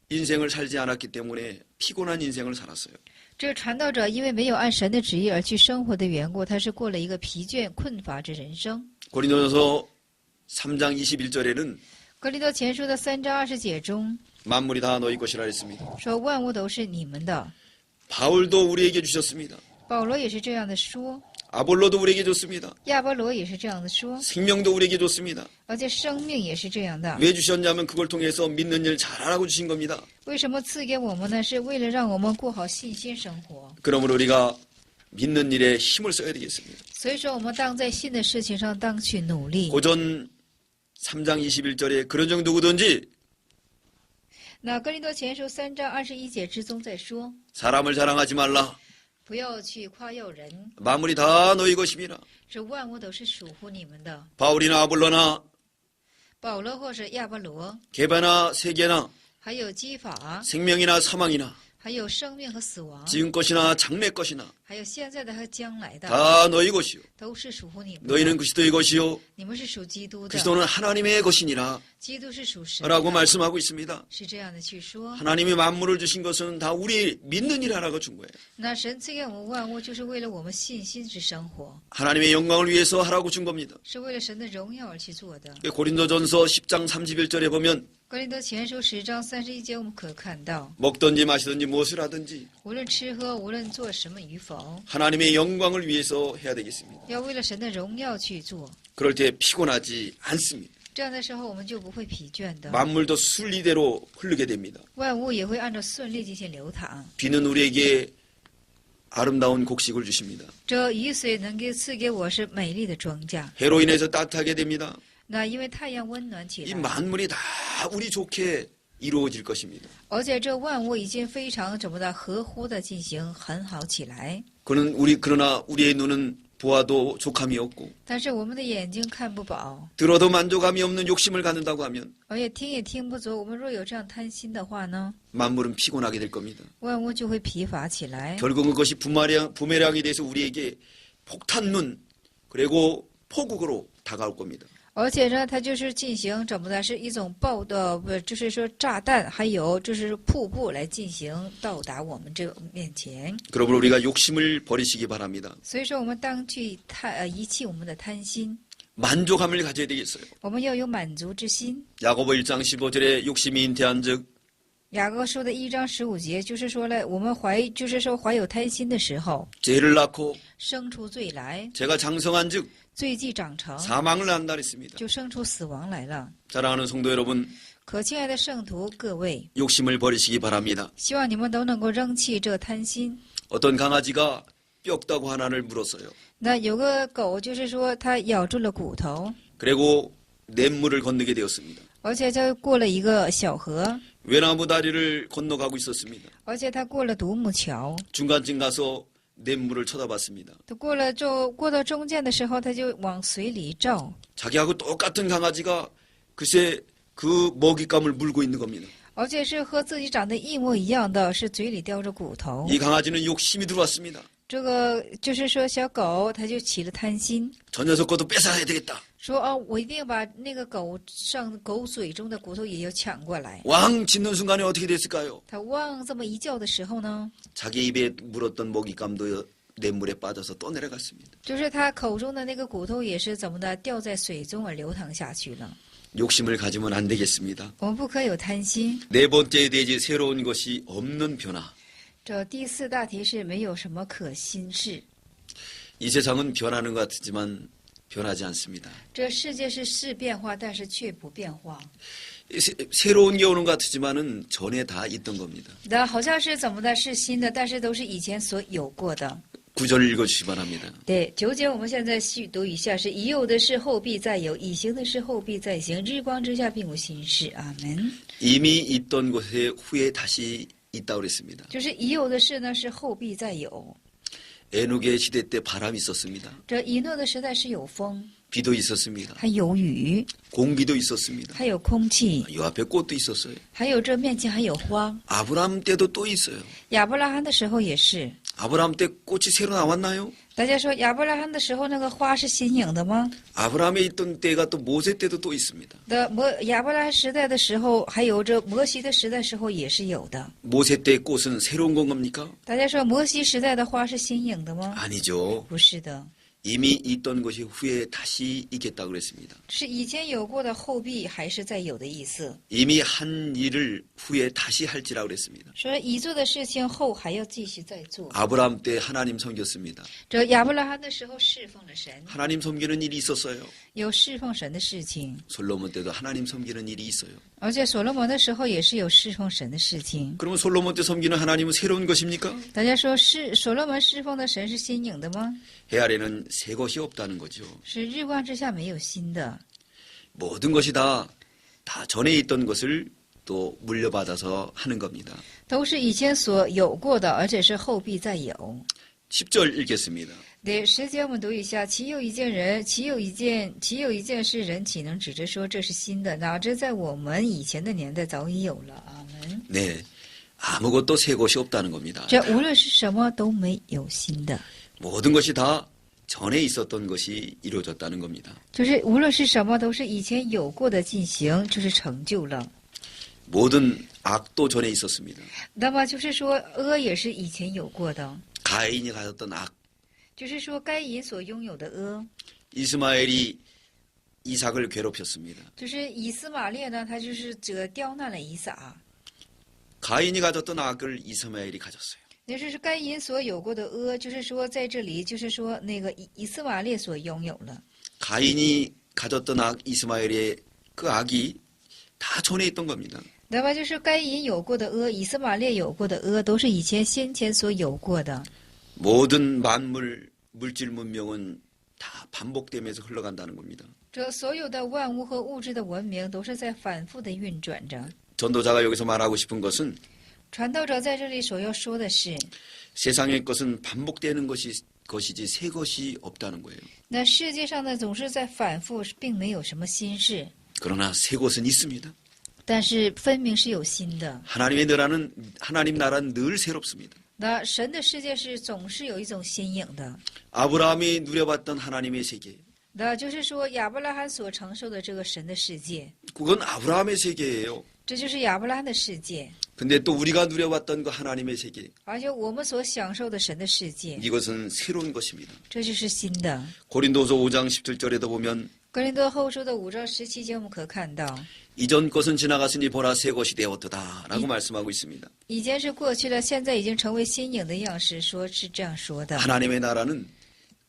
Speaker 2: 인생을 살지 않았기 때문에 피곤한 인생을 살았어요.
Speaker 1: 这个传道者因为没有按神的旨意而去生活的缘故，他是过了一个疲倦困乏之人生。
Speaker 2: 고린도전서 3장 21절에는
Speaker 1: 格林多前书的3章20节中
Speaker 2: 만물이 다 너희 것이라 했습니다.
Speaker 1: 说：“万物都是你们的。
Speaker 2: 바울도 우리에게 주셨습니다. ”
Speaker 1: 保罗也是这样的说，
Speaker 2: 아볼로도 우리에게 줬습니다.
Speaker 1: 亚波罗也是这样的说，
Speaker 2: 생명도 우리에게 줬습니다.
Speaker 1: 而且生命也是这样的。
Speaker 2: 왜 주셨냐면 그걸 통해서 믿는 일 잘하라고 주신 겁니다.
Speaker 1: 为什么赐给我们呢？是为了让我们过好信心生活。
Speaker 2: 그러므로 우리가 믿는 일에 힘을 써야 되겠습니다.
Speaker 1: 所以说，我们当在信的事情上当去努力。
Speaker 2: 고전 3장 21절에 그런 정 누구든지
Speaker 1: 那哥林多前书3章21节之中在说，
Speaker 2: 사람을 자랑하지 말라.
Speaker 1: 不要去夸耀人，
Speaker 2: 만물이 다 너희 것임이라.
Speaker 1: 这万物都是属乎你们的。
Speaker 2: 바울이나 아볼로나
Speaker 1: 保罗或是亚波罗，
Speaker 2: 개바나 세계나
Speaker 1: 还有基法，
Speaker 2: 생명이나 사망이나
Speaker 1: 还有生命和死亡，
Speaker 2: 지금 것이나 장래 것이나
Speaker 1: 还有现在的和将来的，
Speaker 2: 다 너희 것이요.
Speaker 1: 都是属乎你们的。
Speaker 2: 너희는 그리스도의 것이요.
Speaker 1: 你们是属基督的，
Speaker 2: 그리스도는 하나님의 것이니라.
Speaker 1: 基督是属神的，
Speaker 2: 라고 말씀하고 있습니다.
Speaker 1: 是这样的去说。
Speaker 2: 하나님이 만물을 주신 것은 다 우리 믿는 일 하라고 준 거예요.
Speaker 1: 那神赐给我们万物，就是为了我们信心之生活，
Speaker 2: 하나님의 영광을 위해서 하라고 준 겁니다.
Speaker 1: 是为了神的荣耀而去做的。
Speaker 2: 고린도전서 10장 31절에 보면
Speaker 1: 格林多前书10章31节，我们可看到，
Speaker 2: 먹든지 마시든지 무엇을 하든지
Speaker 1: 无论吃喝，无论做什么与否，
Speaker 2: 하나님의 영광을 위해서 해야 되겠습니다.
Speaker 1: 要为了神的荣耀去做。
Speaker 2: 그럴 때 피곤하지 않습니다.
Speaker 1: 这样的时候，我们就不会疲倦的，
Speaker 2: 만물도 순리대로 흐르게 됩니다.
Speaker 1: 万物也会按照顺利进行流淌。
Speaker 2: 비는 우리에게 아름다운 곡식을 주십니다.
Speaker 1: 这雨水能给赐给我是美丽的庄稼。
Speaker 2: 해로 인해서 따뜻하게 됩니다.
Speaker 1: 那因为太阳温暖起
Speaker 2: 이
Speaker 1: 来，
Speaker 2: 만물이 다 우리 좋게 이루어질 것입니다.
Speaker 1: 而且这万物已经非常怎么的合乎的进行很好起来。
Speaker 2: 그러나 우리의 눈은 보아도 족함이 없고
Speaker 1: 但是我们的眼睛看不饱，
Speaker 2: 들어도 만족함이 없는 욕심을 갖는다고 하면
Speaker 1: 而且听也听不足。我们若有这样贪心的话呢，
Speaker 2: 만물은 피곤하게 될 겁니다.
Speaker 1: 万物就会疲乏起来。
Speaker 2: 결국은 그것이 부메랑이 돼서 우리에게 폭탄문 그리고 포국으로 다가올 겁니다.
Speaker 1: 而且呢，它就是进行怎么的，是一种就是说炸弹，还有就是瀑布来进行到达我们这面前。
Speaker 2: 그러므로 우리가 욕심을 버리시기 바랍니다.
Speaker 1: 所以说，我们当去遗弃我们的贪心，
Speaker 2: 만족함을 가져야 되겠어요.
Speaker 1: 我们要有满足之心。
Speaker 2: 야고보 1장 15절에 욕심이 잉태한즉
Speaker 1: 雅各书的1章15节，就是说了，我们怀有贪心的时候，
Speaker 2: 죄를 낳고
Speaker 1: 生出罪来，
Speaker 2: 제가 장성한즉
Speaker 1: 罪既长成，
Speaker 2: 사망을 낳는다 했습니다.
Speaker 1: 就生出死亡来了。
Speaker 2: 사랑하는 성도 여러분,
Speaker 1: 可亲爱的圣徒各位，
Speaker 2: 욕심을 버리시기 바랍니다.
Speaker 1: 希望你们都能够扔弃这贪心。
Speaker 2: 어떤 강아지가 뼈다구 하나를 물었어요.
Speaker 1: 那有个狗，就是说它咬住了骨头，
Speaker 2: 그리고 냇물을 건너게 되었습니다.
Speaker 1: 而且它过了一个小河，
Speaker 2: 외나무 다리를 건너가고 있었습니다.
Speaker 1: 而且它过了独木桥，
Speaker 2: 중간쯤 가서 냇물을 쳐다봤습니다.
Speaker 1: 他过到中间的时候，他就往水里照，
Speaker 2: 자기하고 똑같은 강아지가 글쎄 그 먹잇감을 물고 있는 겁니다.
Speaker 1: 而且是和自己长得一模一样的，是嘴里叼着骨头。
Speaker 2: 이 강아지는 욕심이 들어왔습니다.
Speaker 1: 这个就是说，小狗它就起了贪心，
Speaker 2: 저 녀석 것도 뺏어야 되겠다.
Speaker 1: 说哦，我一定把那个狗嘴中的骨头也要抢过来。
Speaker 2: 왕 짖는 순간에 어떻게 됐을까요?
Speaker 1: 他汪这么一叫的时候呢，
Speaker 2: 자기 입에 물었던 먹잇감도 냇물에 빠져서 떠내려갔습니다.
Speaker 1: 就是他口中的那个骨头也是怎么的掉在水中而流淌下去了。
Speaker 2: 욕심을 가지면 안 되겠습니다.
Speaker 1: 我们不可有贪心。
Speaker 2: 네 번째 대지 새로운 것이 없는 변화.
Speaker 1: 这第四大题是没有什么可新事。
Speaker 2: 이 세상은 변하는 것 같지만 변하지 않습니다.
Speaker 1: 这世界是是变化，但是却不变化。
Speaker 2: 새로운 게 오는 것 같지만은 전에 다 있던 겁니다.
Speaker 1: 那好像是怎么的，是新的，但是都是以前所有过的。
Speaker 2: 9절 읽어주시기 바랍니다.
Speaker 1: 对，9节我们现在细读一下：是已有的事后必再有，已行的事后必再行，日光之下并无新事。阿门。
Speaker 2: 이미 있던 곳에 후에 다시 있다고 그랬습니다.
Speaker 1: 就是已有的事呢，是后必再有。
Speaker 2: 에녹의 시대 때 바람이 있었습니다.
Speaker 1: 这以诺的时代是有风，
Speaker 2: 비도 있었습니다.
Speaker 1: 还有雨，
Speaker 2: 공기도 있었습니다.
Speaker 1: 还有空气，
Speaker 2: 요 앞에 꽃도 있었어요.
Speaker 1: 还有这面前还有花。
Speaker 2: 아브라함 때도 또 있어요.
Speaker 1: 亚伯拉罕的时候也是。
Speaker 2: 아브라함 때 꽃이 새로 나왔나요?
Speaker 1: 大家说亚伯拉罕的时候那个花是新颖的吗？
Speaker 2: 아브라함에 있던 때가 또 모세 때도 또 있습니다.
Speaker 1: 亚伯拉罕时代的时候，还有这摩西的时代时候也是有的。
Speaker 2: 모세 때 꽃은 새로운 건 겁니까?
Speaker 1: 大家说摩西时代的花是新颖的吗？
Speaker 2: 아니죠.
Speaker 1: 不是的，
Speaker 2: 이미 있던 것이 후에 다시 있겠다고 그랬습니다.
Speaker 1: 是以前有过的后必还是在有的意思。
Speaker 2: 이미 한 일을 후에 다시 할지라고 그랬습니다.
Speaker 1: 说已做的事情后还要继续再做。
Speaker 2: 아브라함 때 하나님 섬겼습니다.
Speaker 1: 这亚伯拉罕的时候侍奉了神，
Speaker 2: 하나님 섬기는 일이 있었어요.
Speaker 1: 有侍奉神的事情，
Speaker 2: 솔로몬 때도 하나님 섬기는 일이 있어요.
Speaker 1: 而且所罗门的时候也是有侍奉神的事情。
Speaker 2: 그러면 솔로몬 때 섬기는 하나님은 새로운 것입니까?
Speaker 1: 大家说所罗门侍奉的神是新颖的吗？
Speaker 2: 해 아래는 새 것이 없다는 거죠.
Speaker 1: 是日光之下没有新的。
Speaker 2: 모든 것이 다 전에 있던 것을 또 물려받아서 하는 겁니다.
Speaker 1: 都是以前所有过的，而且是后必再有。
Speaker 2: 10절 읽겠습니다.
Speaker 1: 对，10节我们读一下：岂有一件事，人岂能指着说这是新的？哪知在我们以前的年代早已有了。阿门。
Speaker 2: 네, 아무것도 새 것이 없다는 겁니다.
Speaker 1: 这无论是什么都没有新的，
Speaker 2: 모든 것이 다 전에 있었던 것이 이루어졌다는 겁니다.
Speaker 1: 就是无论是什么都是以前有过的进行，就是成就了。
Speaker 2: 모든 악도 전에 있었습니다.
Speaker 1: 那么就是说，恶也是以前有过的，
Speaker 2: 가인이 가졌던 악,
Speaker 1: 就是说该隐所拥有的恶，
Speaker 2: 이스마엘이 이삭을 괴롭혔습니다.
Speaker 1: 就是以斯玛列呢，他就是刁难了以撒。
Speaker 2: 가인이 가졌던 악을 이스마엘이 가졌어요.
Speaker 1: 也就是该隐所有过的恶，就是说在这里，就是说那个以斯玛列所拥有了。
Speaker 2: 가인이 가졌던 악, 이스마엘의 그 악이 다 전에 있던 겁니다.
Speaker 1: 那么就是该隐有过的恶，以斯玛列有过的恶，都是以前先前所有过的。
Speaker 2: 모든 만물, 물질 문명은 다 반복되면서 흘러간다는 겁니다.
Speaker 1: 这所有的万物和物质的文明都是在反复的运转着。
Speaker 2: 전도자가 여기서 말하고 싶은 것은
Speaker 1: 传道者在这里所要说的是，
Speaker 2: 세상의 것은 반복되는 것이지 새 것이 없다는 거예요.
Speaker 1: 那世界上呢总是在反复，并没有什么新事，
Speaker 2: 그러나 새 것은 있습니다.
Speaker 1: 但是分明是有新的。
Speaker 2: 하나님 나라는 늘 새롭습니다.
Speaker 1: 那神的世界是总是有一种新颖的。
Speaker 2: 아브라함이 누려봤던 하나님의 세계,
Speaker 1: 那就是说亚伯拉罕所承受的这个神的世界，
Speaker 2: 그건 아브라함의 세계예요.
Speaker 1: 这就是亚伯拉罕的世界。
Speaker 2: 근데 또 우리가 누려봤던 그 하나님의 세계,
Speaker 1: 而且我们所享受的神的世界，
Speaker 2: 이것은 새로운 것입니다.
Speaker 1: 这就是新的。
Speaker 2: 고린도서 5장 17절에도 보면
Speaker 1: 格林多后书的5章17节，我们可看到，
Speaker 2: 이전 것은 지나갔으니 보라 새 것이 되었도다 라고 말씀하고 있습니다.
Speaker 1: 以前是过去了，现在已经成为新颖的样式，说是这样说的。
Speaker 2: 하나님의 나라는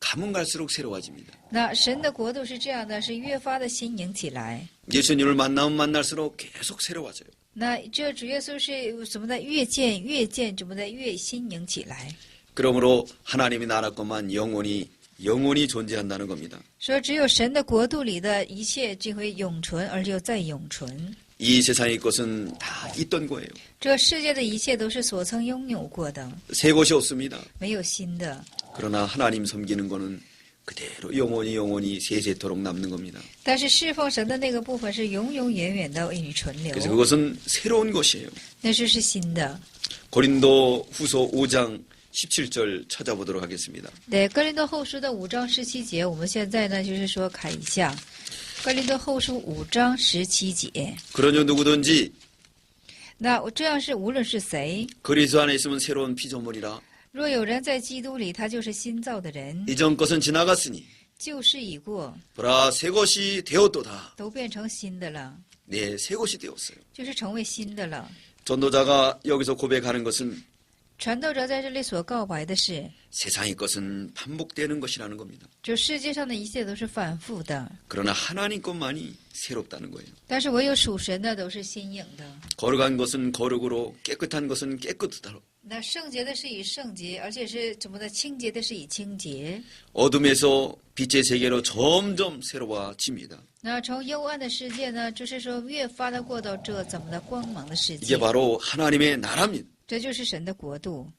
Speaker 2: 가면 갈수록 새로워집니다.
Speaker 1: 那神的国度是这样的，是越发的新颖起来。
Speaker 2: 예수님을 만나면 만날수록 계속 새로워져요.
Speaker 1: 那这主耶稣是怎么的？越见怎么的越新颖起来？
Speaker 2: 그러므로 하나님의 나라 것만 영원히 존재한다는 겁니다.
Speaker 1: 说只有神的国度里的一切就会永存，而又再永存。
Speaker 2: 이 세상의 것은 다 있던 거예요.
Speaker 1: 这世界的一切都是所曾拥有过的，
Speaker 2: 새 것이 없습니다.
Speaker 1: 没有新的。
Speaker 2: 그러나 하나님 섬기는 거는 그대로 영원히 세세토록 남는 겁니다.
Speaker 1: 但是侍奉神的那个部分是永永远远的为你存留，
Speaker 2: 그래서 그것은 새로운 것이에요.
Speaker 1: 那就是新的。
Speaker 2: 고린도 후서 5장 17절 찾아보도록 하겠습니다.
Speaker 1: 对，哥林多后书的5章17节，我们现在呢就是说看一下，哥林多后书5章17节。
Speaker 2: 그러냐 누구든지
Speaker 1: 那这样是无论是谁，
Speaker 2: 그리스도 안에 있으면 새로운 피조물이라
Speaker 1: 若有人在基督里，他就是新造的人，
Speaker 2: 이전 것은 지나갔으니
Speaker 1: 旧事已过，
Speaker 2: 보라 새 것이 되었도다.
Speaker 1: 都变成新的了，
Speaker 2: 네, 새 것이 되었어요.
Speaker 1: 就是成为新的了。
Speaker 2: 전도자가 여기서 고백하는 것은
Speaker 1: 传道者在这里所告白的是，
Speaker 2: 세상의 것은 반복되는 것이라는 겁니다.
Speaker 1: 这世界上的一切都是反复的，
Speaker 2: 그러나 하나님 것만이 새롭다는 거예요.
Speaker 1: 但是唯有属神的都是新颖的。
Speaker 2: 거룩한 것은 거룩으로 깨끗한 것은 깨끗하로
Speaker 1: 那圣洁的是以圣洁，而且是怎么的？清洁的是以清洁。
Speaker 2: 어둠에서 빛의 세계로 점점 새로워집니다.
Speaker 1: 那从幽暗的世界呢，就是说越发的过到这怎么的光芒的世
Speaker 2: 이게
Speaker 1: 界，
Speaker 2: 바로 하나님의 나라입니다.
Speaker 1: 这就是神的国度。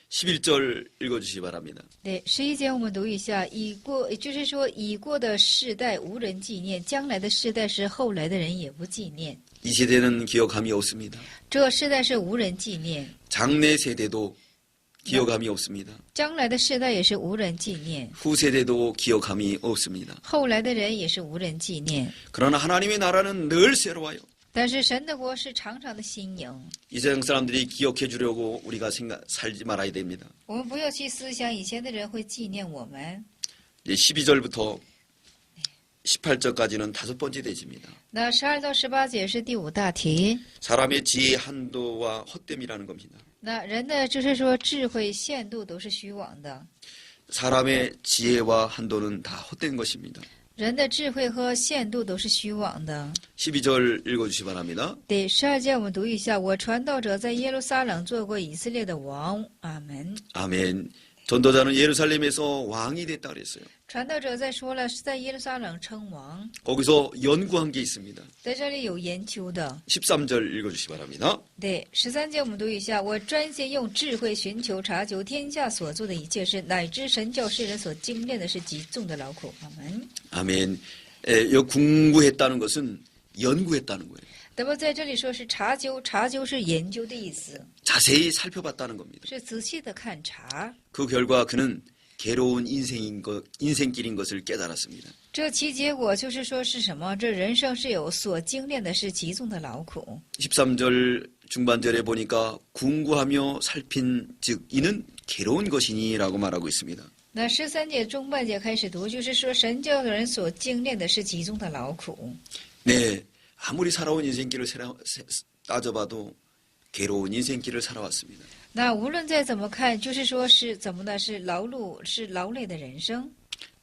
Speaker 2: 11절 읽어주시기 바랍니다.
Speaker 1: 对，11节我们读一下，已过，也就是说已过的世代无人纪念，将来的世代是后来的人也不纪念。
Speaker 2: 이 세대는 기억함이 없습니다.
Speaker 1: 这世代是无人纪念，
Speaker 2: 장래 세대도 기억함이 없습니다.
Speaker 1: 将来的世代也是无人纪念，
Speaker 2: 후세대도 기억함이 없습니다.
Speaker 1: 后来的人也是无人纪念。
Speaker 2: 그러나 하나님의 나라는 늘 새로워요.
Speaker 1: 但是神的国是常常的新颖，
Speaker 2: 이 세상 사람들이 기억해 주려고 우리가 살지 말아야 됩니다.
Speaker 1: 我们不要去思想以前的人会纪念我们。
Speaker 2: 이제 12절부터 18절까지는 다섯 번째 대지입니다.
Speaker 1: 那12到18节是第5大题。
Speaker 2: 사람의 지혜의 한도와 헛됨이라는 겁니다.
Speaker 1: 那人的就是说智慧限度都是虚妄的，
Speaker 2: 사람의 지혜와 한도는 다 헛된 것입니다.
Speaker 1: 人的智慧和限度都是虚妄的。
Speaker 2: 12절 읽어주시기 바랍니다.
Speaker 1: 第12节我们读一下：我传道者在耶路撒冷做过以色列的王。阿门。
Speaker 2: 아멘. 전도자는 예루살렘에서 왕이 됐다 그랬어요.
Speaker 1: 传道者在说了是在耶路撒冷称王，
Speaker 2: 거기서 연구한 게 있습니다.
Speaker 1: 在这里有研究的。
Speaker 2: 13절 읽어주시기 바랍니다.
Speaker 1: 对13节我们读一下：我专心用智慧寻求查究天下所做的一切事，乃知神教世人所精炼的是极重的劳苦。阿门。
Speaker 2: 아멘. 여 공부했다는 것은 연구했다는 거예요.
Speaker 1: 那么在这里说是查究，查究是研究的意思，
Speaker 2: 자세히 살펴봤다는 겁니다.
Speaker 1: 是仔细的看查。
Speaker 2: 그 결과 그는 괴로운 인생길인 것을 깨달았습니다.
Speaker 1: 这其结果就是说是什么？这人生是有所精炼的，是极重的劳苦。
Speaker 2: 13절 중반절에 보니까 궁구하며 살핀 즉 이는 괴로운 것이니라고 말하고 있습니다.
Speaker 1: 那13节中半节开始读，就是说神教的人所精炼的是极重的劳苦。
Speaker 2: 네, 아무리 살아온 인생길을 따져봐도 괴로운 인생길을 살아왔습니다.
Speaker 1: 那无论再怎么看，就是说是怎么的，是劳碌，是劳累的人生。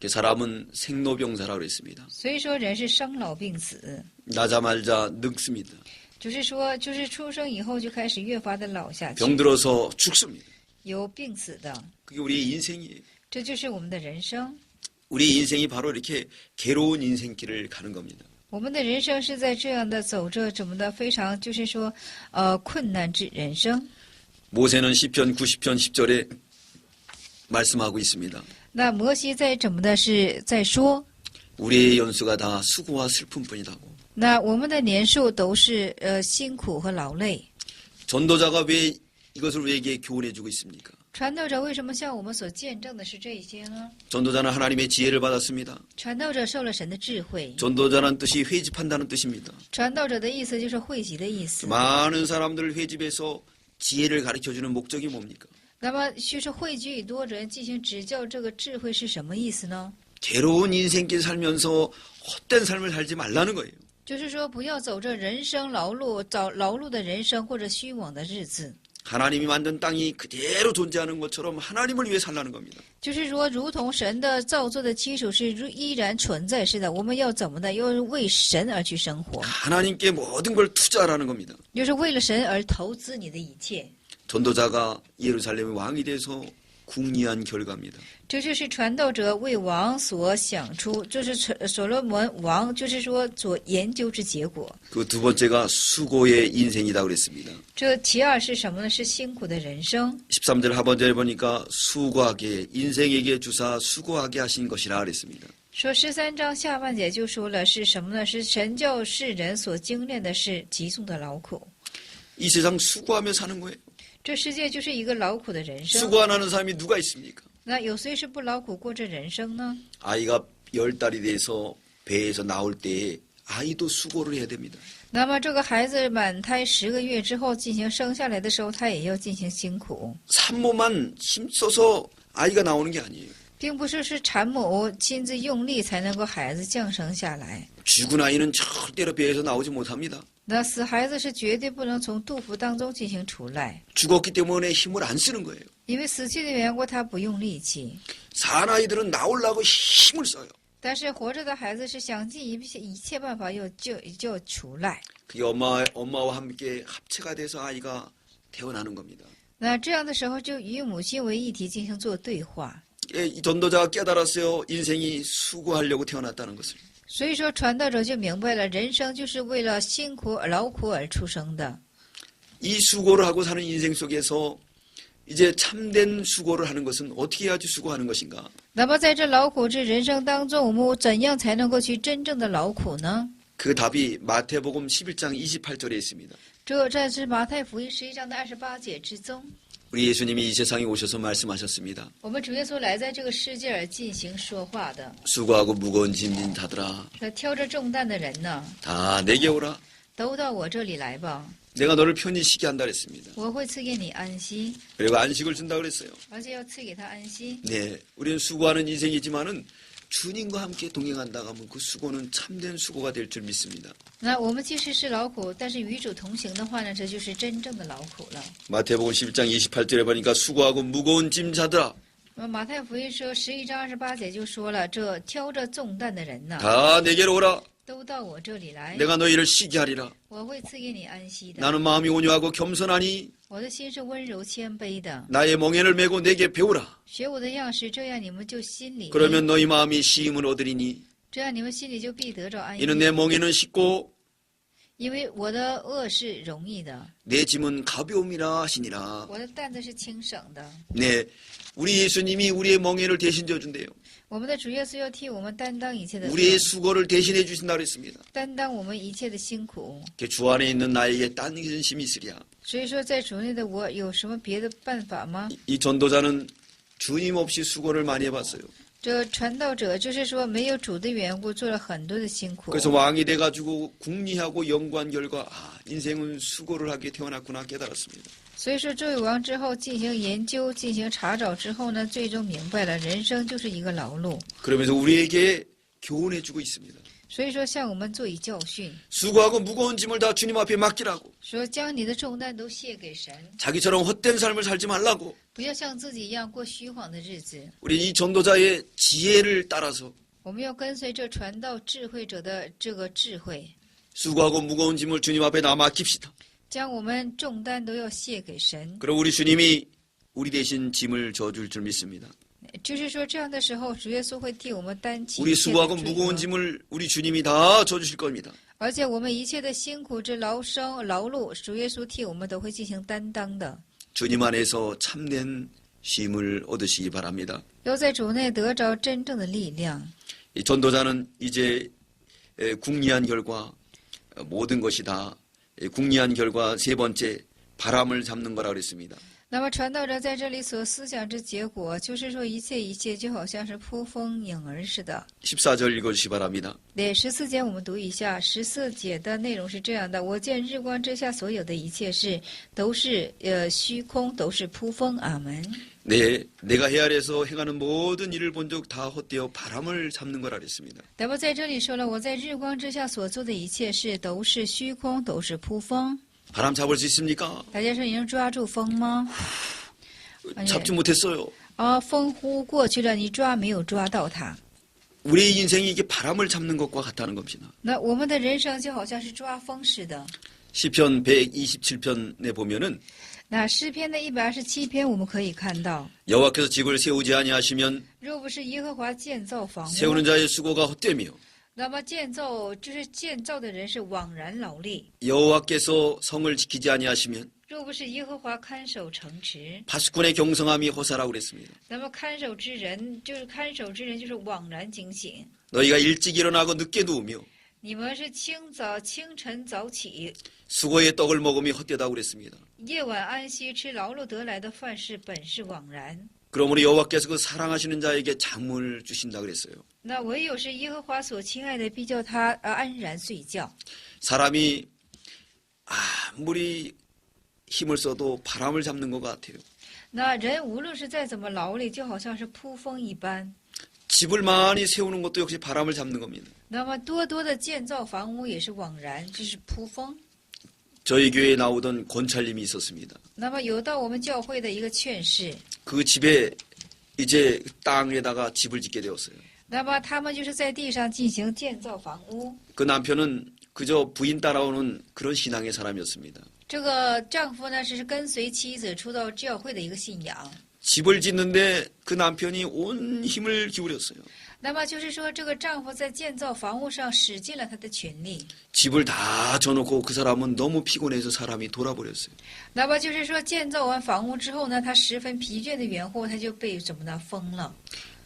Speaker 2: 사람은 생로병사라고 그랬습니다.
Speaker 1: 所以说人是生老病死，
Speaker 2: 나자말자 늙습니다.
Speaker 1: 就是说就是出生以后就开始越发的老下去，
Speaker 2: 병들어서 죽습니다.
Speaker 1: 有病死的，
Speaker 2: 그게 우리의 인생이에요.
Speaker 1: 这就是我们的人生。
Speaker 2: 우리 인생이 바로 이렇게 괴로운 인생길을 가는 겁니다.
Speaker 1: 我们的人生是在这样的走着怎么的非常就是说困难之人生。
Speaker 2: 모세는 시편 90편 10절에 말씀하고 있습니다.
Speaker 1: 那摩西在怎么的是在说，
Speaker 2: 우리의 연수가 다 수고와 슬픔뿐이라고.
Speaker 1: 那我们的年数都是辛苦和劳累。
Speaker 2: 전도자가 왜 이것을 우리에게 교훈해주고 있습니까?
Speaker 1: 传道者为什么向我们所见证的是这些呢？
Speaker 2: 전도자는 하나님의 지혜를 받았습니다.
Speaker 1: 传道者受了神的智慧。
Speaker 2: 전도자라는 뜻이 회집한다는 뜻입니다.
Speaker 1: 传道者的意思就是汇集的意思。
Speaker 2: 많은 사람들을 회집해서 지혜를 가르쳐주는 목적이 뭡니까?
Speaker 1: 那么就是汇聚以多人进行指教，这个智慧是什么意思呢？
Speaker 2: 괴로운 인생길 살면서 헛된 삶을 살지 말라는 거예요.
Speaker 1: 就是说不要走着人生劳碌的人生或者虚妄的日子。
Speaker 2: 하나님이 만든 땅이 그대로 존재하는 것처럼 하나님을 위해 살라는 겁니다.
Speaker 1: 就是说，如同神的造作的基础是依然存在似的，我们要怎么的？要为神而去生活，
Speaker 2: 하나님께 모든 걸 투자하라는 겁니다.
Speaker 1: 就是为了神而投资你的一切。
Speaker 2: 전도자가 예루살렘의 왕이 돼서 궁리한 결과입니다.
Speaker 1: 这就是传道者为王所想出，就是所罗门王，就是说所研究之结果。
Speaker 2: 그 두 번째가 수고의 인생이다 그랬습니다.
Speaker 1: 这其二是什么呢？是辛苦的人生。
Speaker 2: 13절 하반절에 보니까 수고하게 인생에게 주사 수고하게 하신 것이라 그랬습니다.
Speaker 1: 说13章下半节就说了是什么呢？是神教世人所精炼的是极重的劳苦。
Speaker 2: 이 세상 수고하며 사는 거예요.
Speaker 1: 这世界就是一个劳苦的人生。
Speaker 2: 수고 안 하는 사람이 누가 있습니까?
Speaker 1: 那有谁是不劳苦过这人生呢？
Speaker 2: 아이가 10달이 돼서 배에서 나올 때에 아이도 수고를 해야 됩니다.
Speaker 1: 那么这个孩子满胎10个月之后进行生下来的时候，他也要进行辛苦，
Speaker 2: 산모만 힘써서 아이가 나오는 게 아니에요.
Speaker 1: 并不是产母亲自用力才能够孩子降生下来。
Speaker 2: 죽은 아이는 절대로 배에서 나오지 못합니다.
Speaker 1: 那死孩子是绝对不能从肚腹当中进行出来，
Speaker 2: 죽었기 때문에 힘을 안 쓰는 거예요.
Speaker 1: 因为死去的缘故，他不用力气。
Speaker 2: 산 아이들은 나오려고 힘을 써요.
Speaker 1: 但是活着的孩子是想尽一切办法就出来。
Speaker 2: 그게 엄마와 함께 합체가 돼서 아이가 태어나는 겁니다.
Speaker 1: 那这样的时候，就与母亲为一体进行做对话。
Speaker 2: 이 전도자가 깨달았어요. 인생이 수고하려고 태어났다는 것을.
Speaker 1: 所以说，传道者就明白了，人生就是为了辛苦而劳苦而出生的。
Speaker 2: 이 수고를 하고 사는 인생 속에서 이제 참된 수고를 하는 것은 어떻게 해야지 수고하는 것인가?
Speaker 1: 那么在这劳苦之人生当中，我们怎样才能够去真正的劳苦呢？
Speaker 2: 그 답이 마태복음 11장 28절에 있습니다.
Speaker 1: 这在是马太福音11章的28节之中。
Speaker 2: 우리 예수님이 이 세상에 오셔서 말씀하셨습니다.
Speaker 1: 我们主耶稣来在这个世界而进行说话的。
Speaker 2: 수고하고 무거운 짐진 자들아
Speaker 1: 那挑着重担的人呢，
Speaker 2: 다 내게 오라.
Speaker 1: 都到我这里来吧，
Speaker 2: 내가 너를 편히 쉬게 한다 그랬습니다.
Speaker 1: 我会赐给你安息，
Speaker 2: 그리고 안식을 준다 그랬어요.
Speaker 1: 而且要赐给他安息。
Speaker 2: 네, 우리는 수고하는 인생이지만은 주님과 함께 동행한다고 하면 그 수고는 참된 수고가 될 줄 믿습니다.
Speaker 1: 那我们即使是劳苦，但是与主同行的话呢，这就是真正的劳苦了。
Speaker 2: 마태복음 11장 28절에 보니까 수고하고 무거운 짐 자들아
Speaker 1: 那么马太福音说11章28节就说了，这挑着重担的人呢，
Speaker 2: 다 내게로 오라.
Speaker 1: 都到我这里来，
Speaker 2: 내가 너희를 쉬게 하리라.
Speaker 1: 我会赐给你安息的。
Speaker 2: 나는 마음이 온유하고 겸손하니
Speaker 1: 我的心是温柔谦卑的，
Speaker 2: 나의 멍에를 메고 내게 배우라.
Speaker 1: 学我的样式，这样你们就心里，
Speaker 2: 그러면 너희 마음이 시임을 얻으리니
Speaker 1: 这样你们心里就必得着安逸。
Speaker 2: 이는 내 멍에는 쉽고
Speaker 1: 因为我的恶是容易的，
Speaker 2: 내 짐은 가벼움이라 하시니라.
Speaker 1: 我的担子是轻省的。
Speaker 2: 네, 우리 예수님이 우리의 멍에를 대신 져준대요.
Speaker 1: 我们的主耶稣要替我们担当一切的
Speaker 2: 우리의
Speaker 1: 责，
Speaker 2: 수고를 대신해 주신다 그랬습니다.
Speaker 1: 担当我们一切的辛苦。
Speaker 2: 주 안에 있는 나에게 딴 근심이 있으랴.
Speaker 1: 所以说，在主内的我有什么别的办法吗？
Speaker 2: 이 전도자는 주님 없이 수고를 많이 해봤어요.
Speaker 1: 这传道者就是说，没有主的缘故，做了很多的辛苦。
Speaker 2: 그래서 왕이 돼가지고 궁리하고 연구한 결과 인생은 수고를 하게 태어났구나 깨달았습니다.
Speaker 1: 所以说，作为王之后进行研究、进行查找之后呢，最终明白了，人生就是一个劳碌。
Speaker 2: 그러면서 우리에게 교훈해주고 있습니다.
Speaker 1: 所以说，向我们做以教训，
Speaker 2: 수고하고 무거운 짐을 다 주님 앞에 맡기라고.
Speaker 1: 说将你的重担都卸给神，
Speaker 2: 자기처럼 헛된 삶을 살지 말라고.
Speaker 1: 不要像自己一样过虚晃的日子。
Speaker 2: 우리 이 전도자의 지혜를 따라서
Speaker 1: 我们要跟随这传道智慧者的这个智慧，
Speaker 2: 수고하고 무거운 짐을 주님 앞에 다 맡깁시다.
Speaker 1: 将我们重担都要卸给神。
Speaker 2: 그리고 우리 주님이 우리 대신 짐을 져줄 줄 믿습니다.
Speaker 1: 就是说，这样的时候，主耶稣会替我们担起
Speaker 2: 우리
Speaker 1: 一切的
Speaker 2: 수고하고
Speaker 1: 罪
Speaker 2: 무거운
Speaker 1: 恶，
Speaker 2: 짐을 우리 주님이 다 져주실 겁니다.
Speaker 1: 而且我们一切的辛苦之劳生劳碌，主耶稣替我们都会进行担当的。
Speaker 2: 주님 안에서 참된 쉼을 얻으시기 바랍니다.
Speaker 1: 要在主内得着真正的力量。
Speaker 2: 이 전도자는 이제 궁리한 결과 모든 것이 다 궁리한 결과 세 번째 바람을 잡는 거라 그랬습니다.
Speaker 1: 那么传道者在这里所思想之结果，就是说一切就好像是扑风影儿似的。
Speaker 2: 14절 읽어주시기 바랍니다.
Speaker 1: 对14节我们读一下，14节的内容是这样的：我见日光之下所有的一切事，都是虚空，都是扑风。阿门。
Speaker 2: 네, 내가 해 아래서 행하는 모든 일을 본 적 다 헛되어 바람을 잡는 거라 그랬습니다.
Speaker 1: 那么在这里说了，我在日光之下所做的一切事，都是虚空，都是扑风。
Speaker 2: 바람 잡을 수 있습니까?
Speaker 1: 大家说你能抓住风吗？
Speaker 2: 잡지 못했어요.
Speaker 1: 风呼过去了，你抓没有抓到它？
Speaker 2: 우리의 인생이 이게 바람을 잡는 것과 같다는 겁니다.
Speaker 1: 那我们的人生就好像是抓风似的。
Speaker 2: 시편 127편에 보면은
Speaker 1: 那诗篇的127篇我们可以看到，
Speaker 2: 여호와께서 집을 세우지 아니하시면
Speaker 1: 若不是耶和华建造房屋，
Speaker 2: 세우는 자의 수고가 헛되며
Speaker 1: 那么建造的人是枉然劳力。
Speaker 2: 여호와께서 성을 지키지 아니하시면
Speaker 1: 若不是耶和华看守城池，
Speaker 2: 파수꾼의 경성함이 허사라고 그랬습니다.
Speaker 1: 那么看守之人就是枉然警醒。
Speaker 2: 너희가 일찍 일어나고 늦게 누우며
Speaker 1: 你们是清晨早起，
Speaker 2: 수고의 떡을 먹음이 헛되다고 그랬습니다.
Speaker 1: 夜晚安息，吃劳碌得来的饭是本是枉然。
Speaker 2: 그러므로 여호와께서 그 사랑하시는 자에게 잠을 주신다 그랬어요.
Speaker 1: 那唯有是耶和华所亲爱的，必叫他安然睡觉。
Speaker 2: 사람이 아무리 힘을 써도 바람을 잡는 것 같아요.
Speaker 1: 那人无论是再怎么劳力，就好像是扑风一般。
Speaker 2: 집을 많이 세우는 것도 역시 바람을 잡는 겁니다.
Speaker 1: 那么多的建造房屋也是枉然，这是扑风。
Speaker 2: 저희 교회에 나오던 권찰님이 있었습니다.
Speaker 1: 那么有到我们教会的一个劝士，
Speaker 2: 그 집에 이제 땅에다가 집을 짓게 되었어요.
Speaker 1: 那么他们就是在地上进行建造房屋。
Speaker 2: 그 남편은 그저 부인 따라오는 그런 신앙의 사람이었습니다.
Speaker 1: 这个丈夫呢是跟随妻子出到教会的一个信仰。
Speaker 2: 집을 짓는데 그 남편이 온 힘을 기울였어요.
Speaker 1: 那么就是说，这个丈夫在建造房屋上使尽了他的全力。
Speaker 2: 집을 다 져놓고 그 사람은 너무 피곤해서 사람이 돌아버렸어요.
Speaker 1: 那么就是说，建造完房屋之后呢，他十分疲倦的缘故，他就被怎么呢疯了。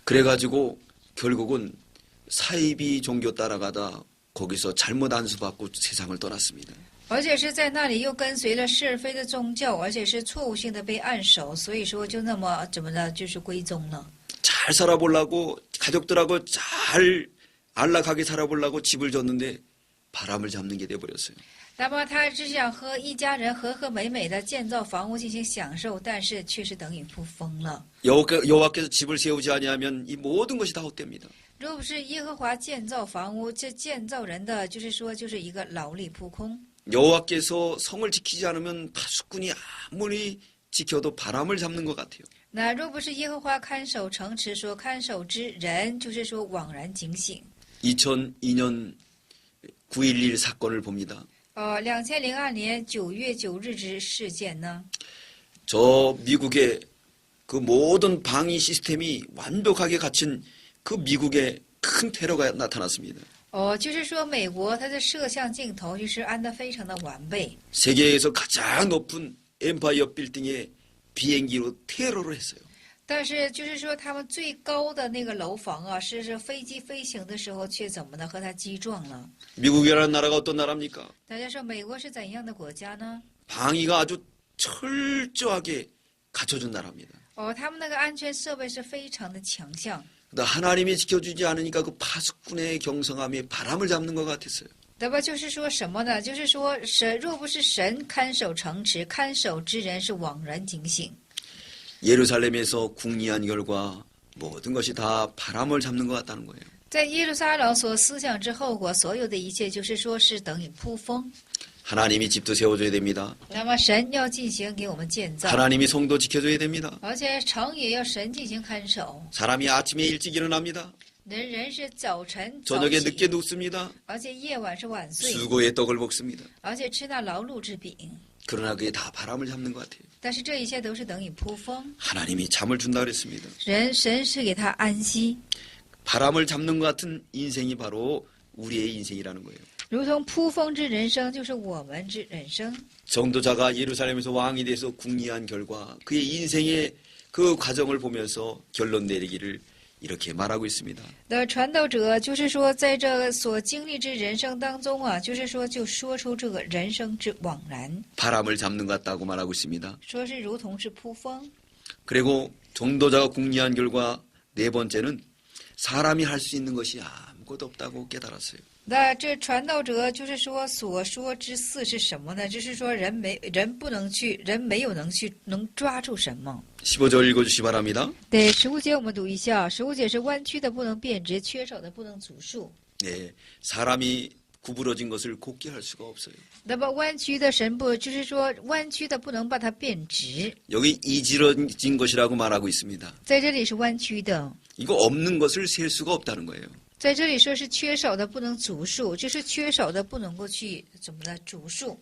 Speaker 2: 그래가지고 결국은 사이비 종교 따라가다 거기서 잘못 안수받고 세상을 떠났습니다.
Speaker 1: 而且是在那里又跟随了是非的宗教，而且是错误性的被按手，所以说就那么怎么呢，就是归宗了。
Speaker 2: 잘 살아보려고 가족들하고 잘 안락하게 살아보려고 집을 졌는데 바람을 잡는 게 돼버렸어요.
Speaker 1: 那么他只想和一家人和和美美的建造房屋进行享受，但是却是等于扑风了。
Speaker 2: 여호와께서 집을 세우지 아니하면 이 모든 것이 다 헛됩니다.
Speaker 1: 若不是耶和华建造房屋，这建造人的就是说就是一个劳力扑空。
Speaker 2: 여호와께서 성을 지키지 않으면 파수꾼이 아무리 지켜도 바람을 잡는 것 같아요.
Speaker 1: 那若不是耶和华看守城池，说看守之人就是说枉然警醒。
Speaker 2: 2002년 9.11 사건을 봅니다.
Speaker 1: 2002年9月9日之事件呢，
Speaker 2: 저 미국의 그 모든 방위 시스템이 완벽하게 갖춘 그 미국의 큰 테러가 나타났습니다.
Speaker 1: 就是说美国它的摄像镜头就是安得非常的完备，
Speaker 2: 세계에서 가장 높은 엠파이어 빌딩에 비행기로 테러를 했어요.
Speaker 1: 但是就是说他们最高的那个楼房啊，是飞机飞行的时候却怎么呢和它击撞了？
Speaker 2: 미국이라는 나라가 어떤 나라입니까?
Speaker 1: 大家说美国是怎样的国家呢？
Speaker 2: 방위가 아주 철저하게 갖춰준 나라입니다.
Speaker 1: 他们那个安全设备是非常的强项。
Speaker 2: 근데 하나님이 지켜주지 않으니까 그 파수꾼의 경성함이 바람을 잡는 것 같았어요.
Speaker 1: 那么就是说什么呢？就是说若不是神看守城池，看守之人是枉然警醒。
Speaker 2: 예루살렘에서 궁리한 결과 모든 것이 다 바람을 잡는 것 같다는 거예요.
Speaker 1: 在耶路撒冷所思想之后果，所有的一切就是说是等于扑风。
Speaker 2: 하나님이 집도 세워줘야 됩니다.
Speaker 1: 那么神要进行给我们建造，
Speaker 2: 하나님이 성도 지켜줘야 됩니다.
Speaker 1: 而且城也要神进行看守。
Speaker 2: 사람이 아침에 일찍 일어납니다.
Speaker 1: 人是早晨早
Speaker 2: 저녁에
Speaker 1: 起，
Speaker 2: 늦게 눕습니다.
Speaker 1: 而且夜晚是晚睡，
Speaker 2: 수고의 떡을 먹습니다.
Speaker 1: 而且吃那劳碌之饼。
Speaker 2: 그러나 그게 다 바람을 잡는 것 같아요.
Speaker 1: 但是这一切都是等于扑风。
Speaker 2: 하나님이 잠을 준다 그랬습니다.
Speaker 1: 神是给他安息，
Speaker 2: 바람을 잡는 것 같은 인생이 바로 우리의 인생이라는 거예요.
Speaker 1: 如同扑风之人生，就是我们之人生。
Speaker 2: 정도자가 예루살렘에서 왕이 돼서 궁리한 결과 그의 인생의 그 과정을 보면서 결론 내리기를 이렇게 말하고 있습니다.
Speaker 1: 的传道者就是说，在这个所经历之人生当中啊，就是说就说出这个人生之枉然，
Speaker 2: 바람을 잡는 것 같다고 말하고 있습니다.
Speaker 1: 说是如同是扑风。
Speaker 2: 그리고 정도자가 궁리한 결과 네 번째는 사람이 할 수 있는 것이 아무것도 없다고 깨달았어요.
Speaker 1: 那这传道者就是说所说之四是什么呢？就是说人没有能抓住什么。
Speaker 2: 15절 읽어주시 바랍니다.
Speaker 1: 对，15节我们读一下。15节是弯曲的不能变直，缺少的不能组数。
Speaker 2: 네, 사람이 구부러진 것을 곱게 할 수가 없어요.
Speaker 1: 那么弯曲的神不，就是说弯曲的不能把它变直，
Speaker 2: 여기 이지러진 것이라고 말하고 있습니다.
Speaker 1: 在这里是弯曲的。
Speaker 2: 이거 없는 것을 셀 수가 없다는 거예요.
Speaker 1: 在这里说是缺少的不能组数，就是缺少的不能够去怎么的组数。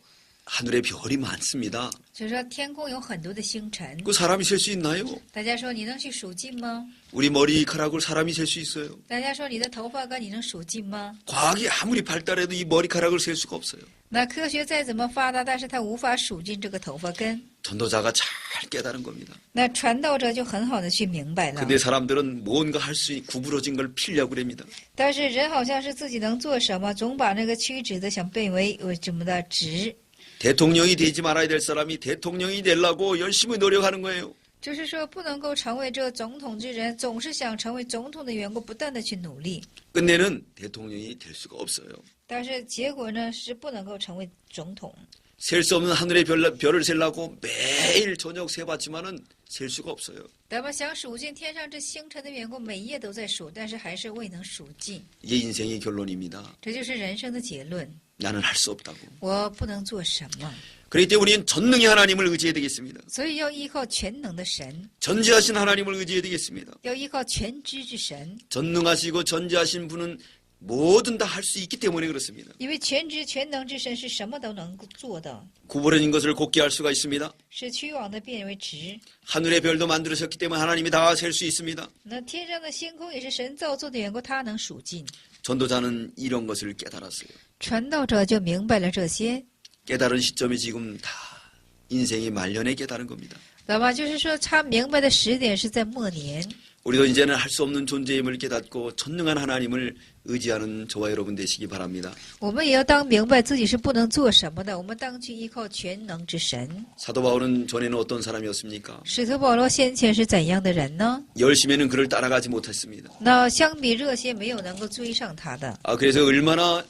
Speaker 2: 하늘에 별이 많습니다.
Speaker 1: 所以说天空有很多的星辰，
Speaker 2: 그 사람이 셀 수 있나요?
Speaker 1: 大家说你能去数尽吗？
Speaker 2: 우리 머리카락을 사람이 셀 수 있어요.
Speaker 1: 大家说你的头发根你能数尽吗？
Speaker 2: 과학이 아무리 발달해도 이 머리카락을 셀 수가 없어요.
Speaker 1: 那科学再怎么发达，但是它无法数尽这个头发根。
Speaker 2: 전도자가 잘 깨달은 겁니다.
Speaker 1: 那传道者就很好的去明白了，
Speaker 2: 근데 사람들은 뭔가 할 수 구부러진 걸 필려고 합니다.
Speaker 1: 但是人好像是自己能做什么，总把那个曲直的想变为怎么的直。
Speaker 2: 대통령이 되지 말아야 될 사람이 대통령이 되려고 열심히 노력하는 거예요.
Speaker 1: 就是说，不能够成为这个总统之人，总是想成为总统的缘故，不断的去努力，
Speaker 2: 끝내는 대통령이 될 수가 없어요.
Speaker 1: 但是结果呢是不能够成为总统。
Speaker 2: 셀 수 없는 하늘의 별을 셀라고 매일 저녁 세봤지만은 셀 수가 없어요.
Speaker 1: 咱们想数尽天上这星辰的缘故，每夜都在数，但是还是未能数尽。
Speaker 2: 이게 인생의 결론입니다.
Speaker 1: 这就是人生的结论。
Speaker 2: 나는 할 수 없다고.
Speaker 1: 我不能做什么，
Speaker 2: 그렇기 때문에 우리는 전능의 하나님을 의지해야 되겠습니다.
Speaker 1: 所以要依靠全能的神，
Speaker 2: 전지하신 하나님을 의지해야 되겠습니다.
Speaker 1: 要依靠全知之神，
Speaker 2: 전능하시고 전지하신 분은 뭐든 다 할 수 있기 때문에 그렇습니다.
Speaker 1: 因为全知全能之神是什么都能够做的，
Speaker 2: 구부러진 것을 곧게 할 수가 있습니다.
Speaker 1: 使虚妄的变为直。
Speaker 2: 하늘의 별도 만들으셨기 때문에 하나님이 다 셀 수 있습니다.
Speaker 1: 那天上的星空也是神造作的缘故，他能数尽。
Speaker 2: 전도자는 이런 것을 깨달았어요.
Speaker 1: 传道者就明白了这些，
Speaker 2: 깨달은 시점이 지금 다 인생의 말년에 깨달은 겁니다.
Speaker 1: 懂吗？就是说，他明白的时点是在末年。
Speaker 2: 우리도 이제는 할 수 없는 존재임을 깨닫고 전능한 하나님을 의지하는 저와 여러분 되시기 바랍니다.
Speaker 1: 我们也要当明白自己是不能做什么的，我们当去依靠全能之神。
Speaker 2: 사도 바울은 전에는 어떤 사람이었습니까?
Speaker 1: 使徒保罗先前是怎样的人呢？
Speaker 2: 열심히는 그를 따라가지 못했습니다.
Speaker 1: 那相比热些，没有能够追上他的，
Speaker 2: 그래서 얼마나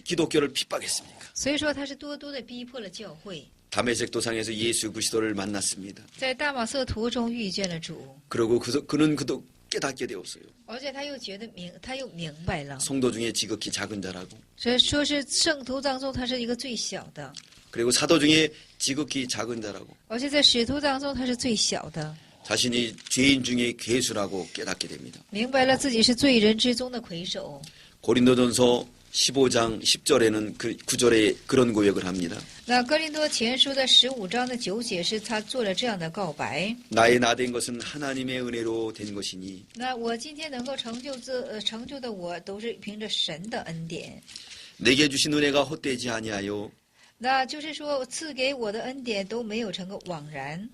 Speaker 2: 기독교를 핍박했습니까?
Speaker 1: 所以说他是多多的逼迫了教会。
Speaker 2: 다메섹 도상에서 예수 그리스도를 만났습니다.
Speaker 1: 在大马色途中遇见了主，
Speaker 2: 그리고 그는 그도 깨닫게 되었어요.
Speaker 1: 而且他又觉得他又明白了，
Speaker 2: 성도 중에 지극히 작은 자라고.
Speaker 1: 所以说是圣徒当中他是一个最小的，
Speaker 2: 그리고 사도 중에 지극히 작은 자라고.
Speaker 1: 而且在使徒当中他是最小的，
Speaker 2: 자신이 죄인 중에 괴수라고 깨닫게 됩니다.
Speaker 1: 明白了自己是罪人之中的魁首。
Speaker 2: 고린도전서 15장 10절에는 그 9절에 그런 고백을 합니다.
Speaker 1: 那哥林多前书的15章的9节是他做了这样的告白。
Speaker 2: 나의 나된 것은 하나님의 은혜로 된 것이니
Speaker 1: 那我今天能够成就的我，都是凭着神的恩典。
Speaker 2: 내게 주신 은혜가 헛되지 아니하여
Speaker 1: 那就是说，赐给我的恩典都没有成个枉然。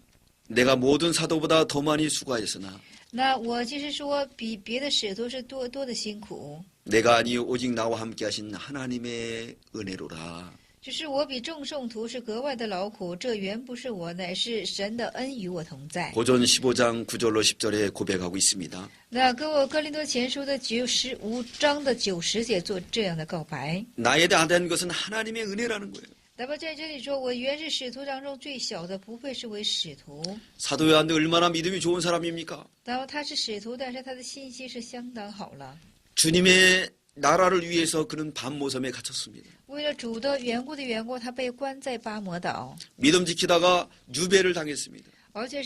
Speaker 2: 내가 모든 사도보다 더 많이 수고하였으나
Speaker 1: 那我就是说，比别的使徒是多的辛苦，
Speaker 2: 내가 아니 오직 나와 함께 하신 하나님의 은혜로라.
Speaker 1: 就是我比众圣徒是格外的劳苦。这原不是我，乃是神的恩与我同在。
Speaker 2: 고전 15장 9절로 10절에 고백하고 있습니다.
Speaker 1: 那哥林多前书的15章的90节做这样的告白。
Speaker 2: 나에 대한 것은 하나님의 은혜라는 거예요.
Speaker 1: 那么在这里说，我原是使徒当中最小的，不配是为使徒。
Speaker 2: 사도 요한도 얼마나 믿음이 좋은 사람입니까?
Speaker 1: 然后他是使徒，但是他的信息是相当好了。
Speaker 2: 주님의 나라를 위해서 그는 밤모섬에 갇혔습니다.
Speaker 1: 为了主的缘故，他被关在巴摩岛，
Speaker 2: 믿음 지키다가 유배를 당했습니다.
Speaker 1: 而且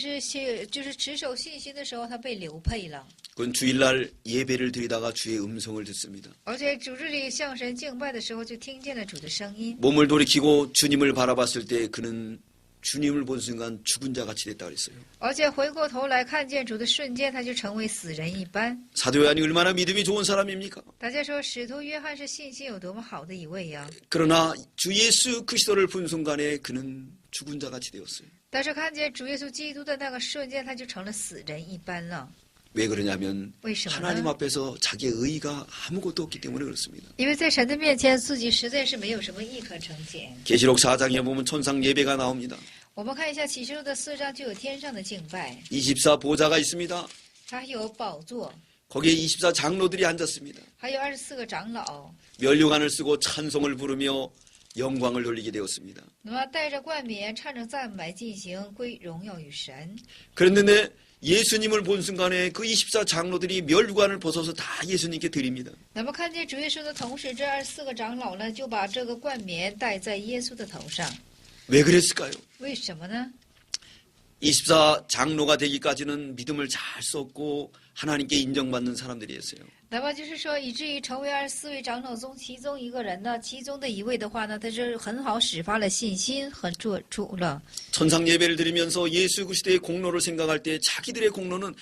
Speaker 1: 就是持守信心的时候，他被流配了。
Speaker 2: 그건 주일날 예배를 드리다가 주의 음성을 듣습니다.
Speaker 1: 而且主日里向神敬拜的时候，就听见了主的声音。
Speaker 2: 몸을 돌이키고 주님을 바라봤을 때 그는 주님을 본 순간 죽은 자 같이 됐다 그랬어요.
Speaker 1: 而且回过头来看见主的瞬间，他就成为死人一般。
Speaker 2: 사도 요한이 얼마나 믿음이 좋은 사람입니까?
Speaker 1: 大家说，使徒约翰是信心有多么好的一位呀！
Speaker 2: 그러나 주 예수 그리스도를 본 순간에 그는 죽은 자 같이 되었어요.
Speaker 1: 但是看见主耶稣基督的那个瞬间，他就成了死人一般了。
Speaker 2: 왜 그러냐면
Speaker 1: 为什么
Speaker 2: 하나님
Speaker 1: 呢？
Speaker 2: 앞에서 자기의 의의가 아무것도 없기 때문에 그렇습니다.
Speaker 1: 因为在神的面前，自己实在是没有什么义可呈现。
Speaker 2: 계시록 4장에 보면 천상 예배가 나옵니다.
Speaker 1: 我们看一下启示录的4章，就有天上的敬拜，
Speaker 2: 24 보좌가 있습니다.
Speaker 1: 它还有宝座，
Speaker 2: 거기에 24 장로들이 앉았습니다.
Speaker 1: 还有24个长老。
Speaker 2: 면류관을 쓰고 찬송을 부르며 영광을 돌리게 되었습니다.
Speaker 1: 那么带着冠冕，唱着赞美，进行归荣耀与神。
Speaker 2: 그런데 예수님을 본 순간에 그 24 장로들이 멸류관을 벗어서 다 예수님께 드립니다.
Speaker 1: 那么看见主耶稣的同时，这24个长老呢，就把这个冠冕戴在耶稣的头上。
Speaker 2: 왜 그랬을까요?
Speaker 1: 为什么呢？
Speaker 2: 24 장로가 되기까지는 믿음을 잘 썼고 하나님께 인정받는 사람들이었어요.
Speaker 1: 那么就是说，以至于成为24位长老中其中一个人呢，其中的一位的话呢，他是很好始发了信心和做出了。
Speaker 2: 천상 예배를 드리면서 예수 그리스도의 공로를 생각할 때 자기들의 공로는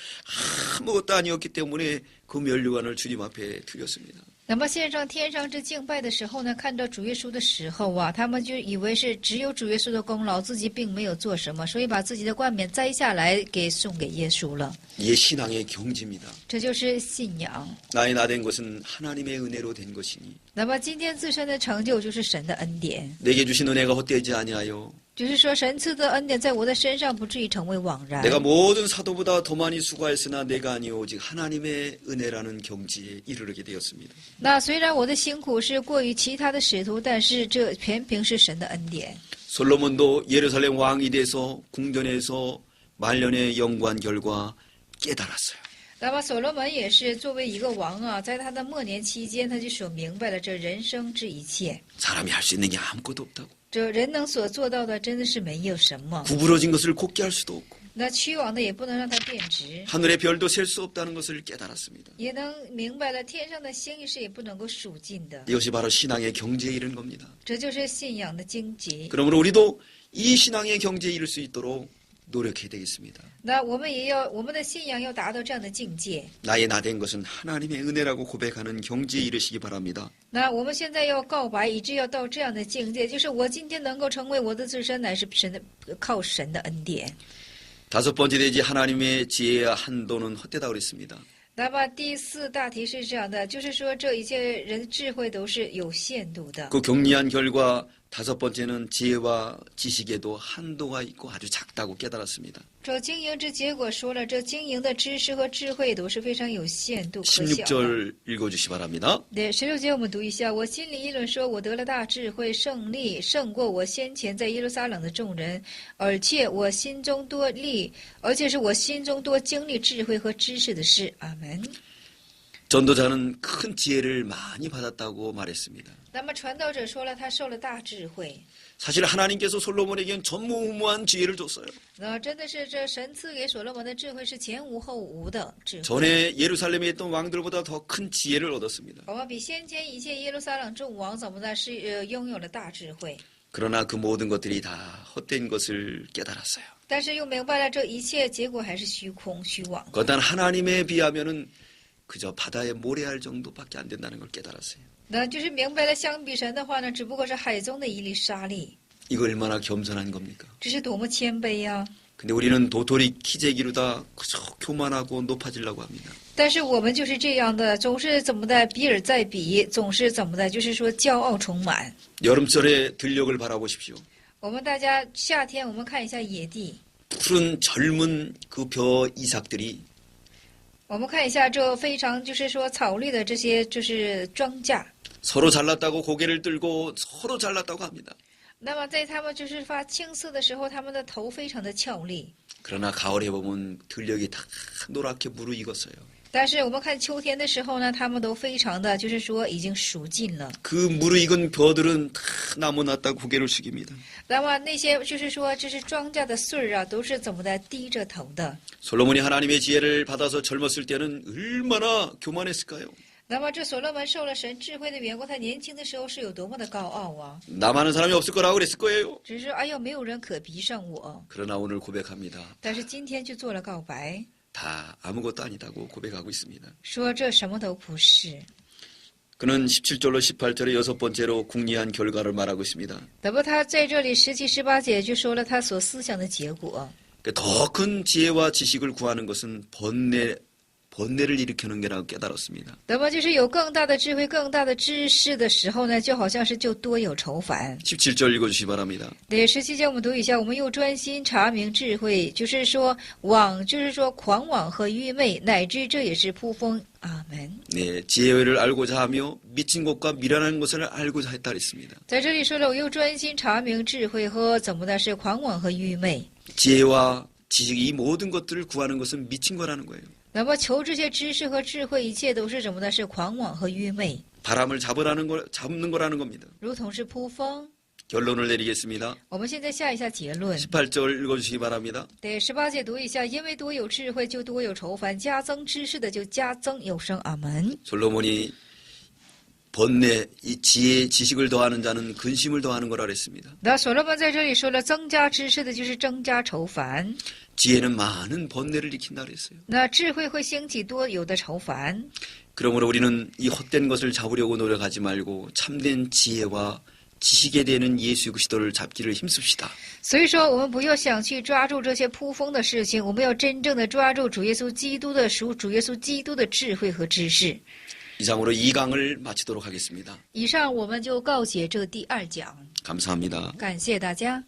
Speaker 2: 아무것도 아니었기 때문에 그 면류관을 주님 앞에 드렸습니다.
Speaker 1: 那么献上天上之敬拜的时候呢，看到主耶稣的时候啊，他们就以为是只有主耶稣的功劳，自己并没有做什么，所以把自己的冠冕摘下来给送给耶稣了。
Speaker 2: 이게 신앙의 경지입니다.
Speaker 1: 这就是信仰。
Speaker 2: 나의 나 된 것은 하나님의 은혜로 된 것이니
Speaker 1: 那么今天自身的成就就是神的恩典，
Speaker 2: 내게 주신 은혜가 헛되지 아니하여
Speaker 1: 就是说神赐的恩典在我的身上不至于成为枉然。
Speaker 2: 내가 모든 사도보다 더 많이 수고하였으나 내가 아니오 오직 하나님의 은혜라는 경지에 이르게 되었습니다.
Speaker 1: 那虽然我的辛苦是过于其他的使徒，但是这全凭是神的恩典。
Speaker 2: 솔로몬도 예루살렘 왕이 돼서 궁전에서 말년의 연구한 결과 깨달았어요.
Speaker 1: 那么所罗门也是作为一个王啊，在他的末年期间，他就所明白了这人生之一切。
Speaker 2: 사람이 할 수 있는 게 아무것도 없다고.
Speaker 1: 这人能所做到的真的是没有什么。
Speaker 2: 구부러진 것을 곱게 할 수도 없고
Speaker 1: 那屈枉的也不能让它变直，
Speaker 2: 하늘의 별도 셀 수 없다는 것을 깨달았습니다.
Speaker 1: 也能明白了天上的星是也不能够数尽的。
Speaker 2: 이것이 바로 신앙의 경지에 이른 겁니다.
Speaker 1: 这就是信仰的荆棘。
Speaker 2: 그러므로 우리도 이 신앙의 경지에 이를 수 있도록 노력해야 되겠습니다.
Speaker 1: 那我们也要我们的信仰要达到这样的境界。
Speaker 2: 나의 나 된 것은 하나님의 은혜라고 고백하는 경지에 이르시기 바랍니다.
Speaker 1: 那我们现在要告白，以致要到这样的境界，就是我今天能够成为我的自身，乃是神的靠神的恩典。
Speaker 2: 다섯 번째 되지 하나님의 지혜와 한도는 헛되다 그랬습니다.
Speaker 1: 那么第四大题是这样的，就是说这一切人的智慧都是有限度的。
Speaker 2: 그 경리한 결과 다섯 번째는 지혜와 지식에도 한도가 있고 아주 작다고 깨달았습니다.
Speaker 1: 这经营之结果说了，这经营的知识和智慧都是非常有限度可小的。
Speaker 2: 16절 읽어주시 바랍니다.
Speaker 1: 对16节我们读一下。我心里议论说，我得了大智慧，胜利胜过我先前在耶路撒冷的众人，而且是我心中多经历智慧和知识的事。阿门。
Speaker 2: 전도자는 큰 지혜를 많이 받았다고 말했습니다.
Speaker 1: 那么传道者说了，他受了大智慧。
Speaker 2: 사실 하나님께서 솔로몬에게는 전무후무한 지혜를 줬어요.
Speaker 1: 那真的是这神赐给所罗门的智慧是前无后无的智慧。
Speaker 2: 전에 예루살렘에 있던 왕들보다 더 큰 지혜를 얻었습니다.
Speaker 1: 我们比先前一切耶路撒冷众王怎么的是拥有了大智慧，
Speaker 2: 그러나 그 모든 것들이 다 헛된 것을 깨달았어요.
Speaker 1: 但是又明白了这一切结果还是虚空虚妄。
Speaker 2: 그것단 하나님에 비하면은 그저 바다에 모래알 정도밖에 안 된다는 걸 깨달았어요.
Speaker 1: 那就是明白了，相比神的话呢，只不过是海中的一粒沙粒。
Speaker 2: 이거 얼마나 겸손한 겁니까?
Speaker 1: 这是多么谦卑呀！
Speaker 2: 근데 우리는 도토리 키재기로다 그저 교만하고 높아지려고 합니다.
Speaker 1: 但是我们就是这样的，总是怎么的比尔在比，总是怎么的，就是说骄傲充满。
Speaker 2: 여름철에 들녘을 바라보십시오.
Speaker 1: 我们大家夏天我们看一下野地，
Speaker 2: 푸른 젊은 그 벼 이삭들이
Speaker 1: 我们看一下这非常就是说草绿的这些就是庄稼。
Speaker 2: 서로 잘났다고 고개를 들고 서로 잘났다고 합니다.
Speaker 1: 那么在他们就是发青色的时候，他们的头非常的俏丽。
Speaker 2: 그러나 가을에 보면 들녘이 다 노랗게 무르익었어요.
Speaker 1: 但是我们看秋天的时候呢，他们都非常的就是说已经熟尽了。
Speaker 2: 그 무르익은 벼들은 다 나무 났다 고개를 숙입니다.
Speaker 1: 那么那些就是说这是庄稼的穗儿啊，都是怎么的低着头的。
Speaker 2: 솔로몬이 하나님의 지혜를 받아서 젊었을 때는 얼마나 교만했을까요?
Speaker 1: 那么这所罗门受了神智慧的缘故，他年轻的时候是有多么的高傲啊！
Speaker 2: 남하는 사람이 없을 거라고 그랬을 거예요.
Speaker 1: 只是说哎呀，没有人可比上我。
Speaker 2: 그러나 오늘 고백합니다.
Speaker 1: 但是今天就做了告白，
Speaker 2: 다 아무것도 아니다고 고백하고 있습니다.
Speaker 1: 说这什么都不是。
Speaker 2: 그는 17절로 18절에 여섯 번째로 궁리한 결과를 말하고 있습니다.
Speaker 1: 那么他在这里17、18节就说了他所思想的结果。
Speaker 2: 더 큰 지혜와 지식을 구하는 것은 번뇌를 일으키는 게라고 깨달았습니다.
Speaker 1: 那么就是有更大的智慧、更大的知识的时候呢，就好像是就多有愁烦。
Speaker 2: 17절 읽어주시기 바랍니다.
Speaker 1: 对17节我们读一下，我们又专心查明智慧，就是说狂妄和愚昧，乃至这也是扑风。阿门。
Speaker 2: 네, 지혜를 알고자 하며 미친 것과 미련한 것을 알고자 했다 그랬습니다.
Speaker 1: 在这里说了，我又专心查明智慧和怎么的是狂妄和愚昧。
Speaker 2: 지혜와 지식 이 모든 것들을 구하는 것은 미친 거라는 거예요.
Speaker 1: 那么求这些知识和智慧，一切都是什么呢？是狂妄和愚昧，
Speaker 2: 바람을 잡는 거라는 겁니다.
Speaker 1: 如同是扑风。
Speaker 2: 결론을 내리겠습니다.
Speaker 1: 我们现在下一下结论。
Speaker 2: 18절 읽어주시기 바랍니다.
Speaker 1: 第18节读一下，因为多有智慧就多有愁烦，加增知识的就加增有生。阿门。
Speaker 2: 솔로몬이 번뇌, 이 지혜, 지식을 더하는 자는 근심을 더하는 거라 그랬습니다.
Speaker 1: 那所罗门在这里说了，增加知识的就是增加愁烦，
Speaker 2: 지혜는 많은 번뇌를 일으킨다 그랬어요.
Speaker 1: 那智慧会兴起多有的愁烦。
Speaker 2: 그러므로 우리는 이 헛된 것을 잡으려고 노력하지 말고 참된 지혜와 지식에 대한 예수 그리스도를 잡기를 힘씁시다.
Speaker 1: 所以说，我们不要想去抓住这些扑风的事情，我们要真正的抓住主耶稣基督的属主耶稣基督的智慧和知识。
Speaker 2: 이상으로 2강을 마치도록 하겠습니다.
Speaker 1: 以上我们就告解这第2讲，
Speaker 2: 감사합니다.
Speaker 1: 感谢大家。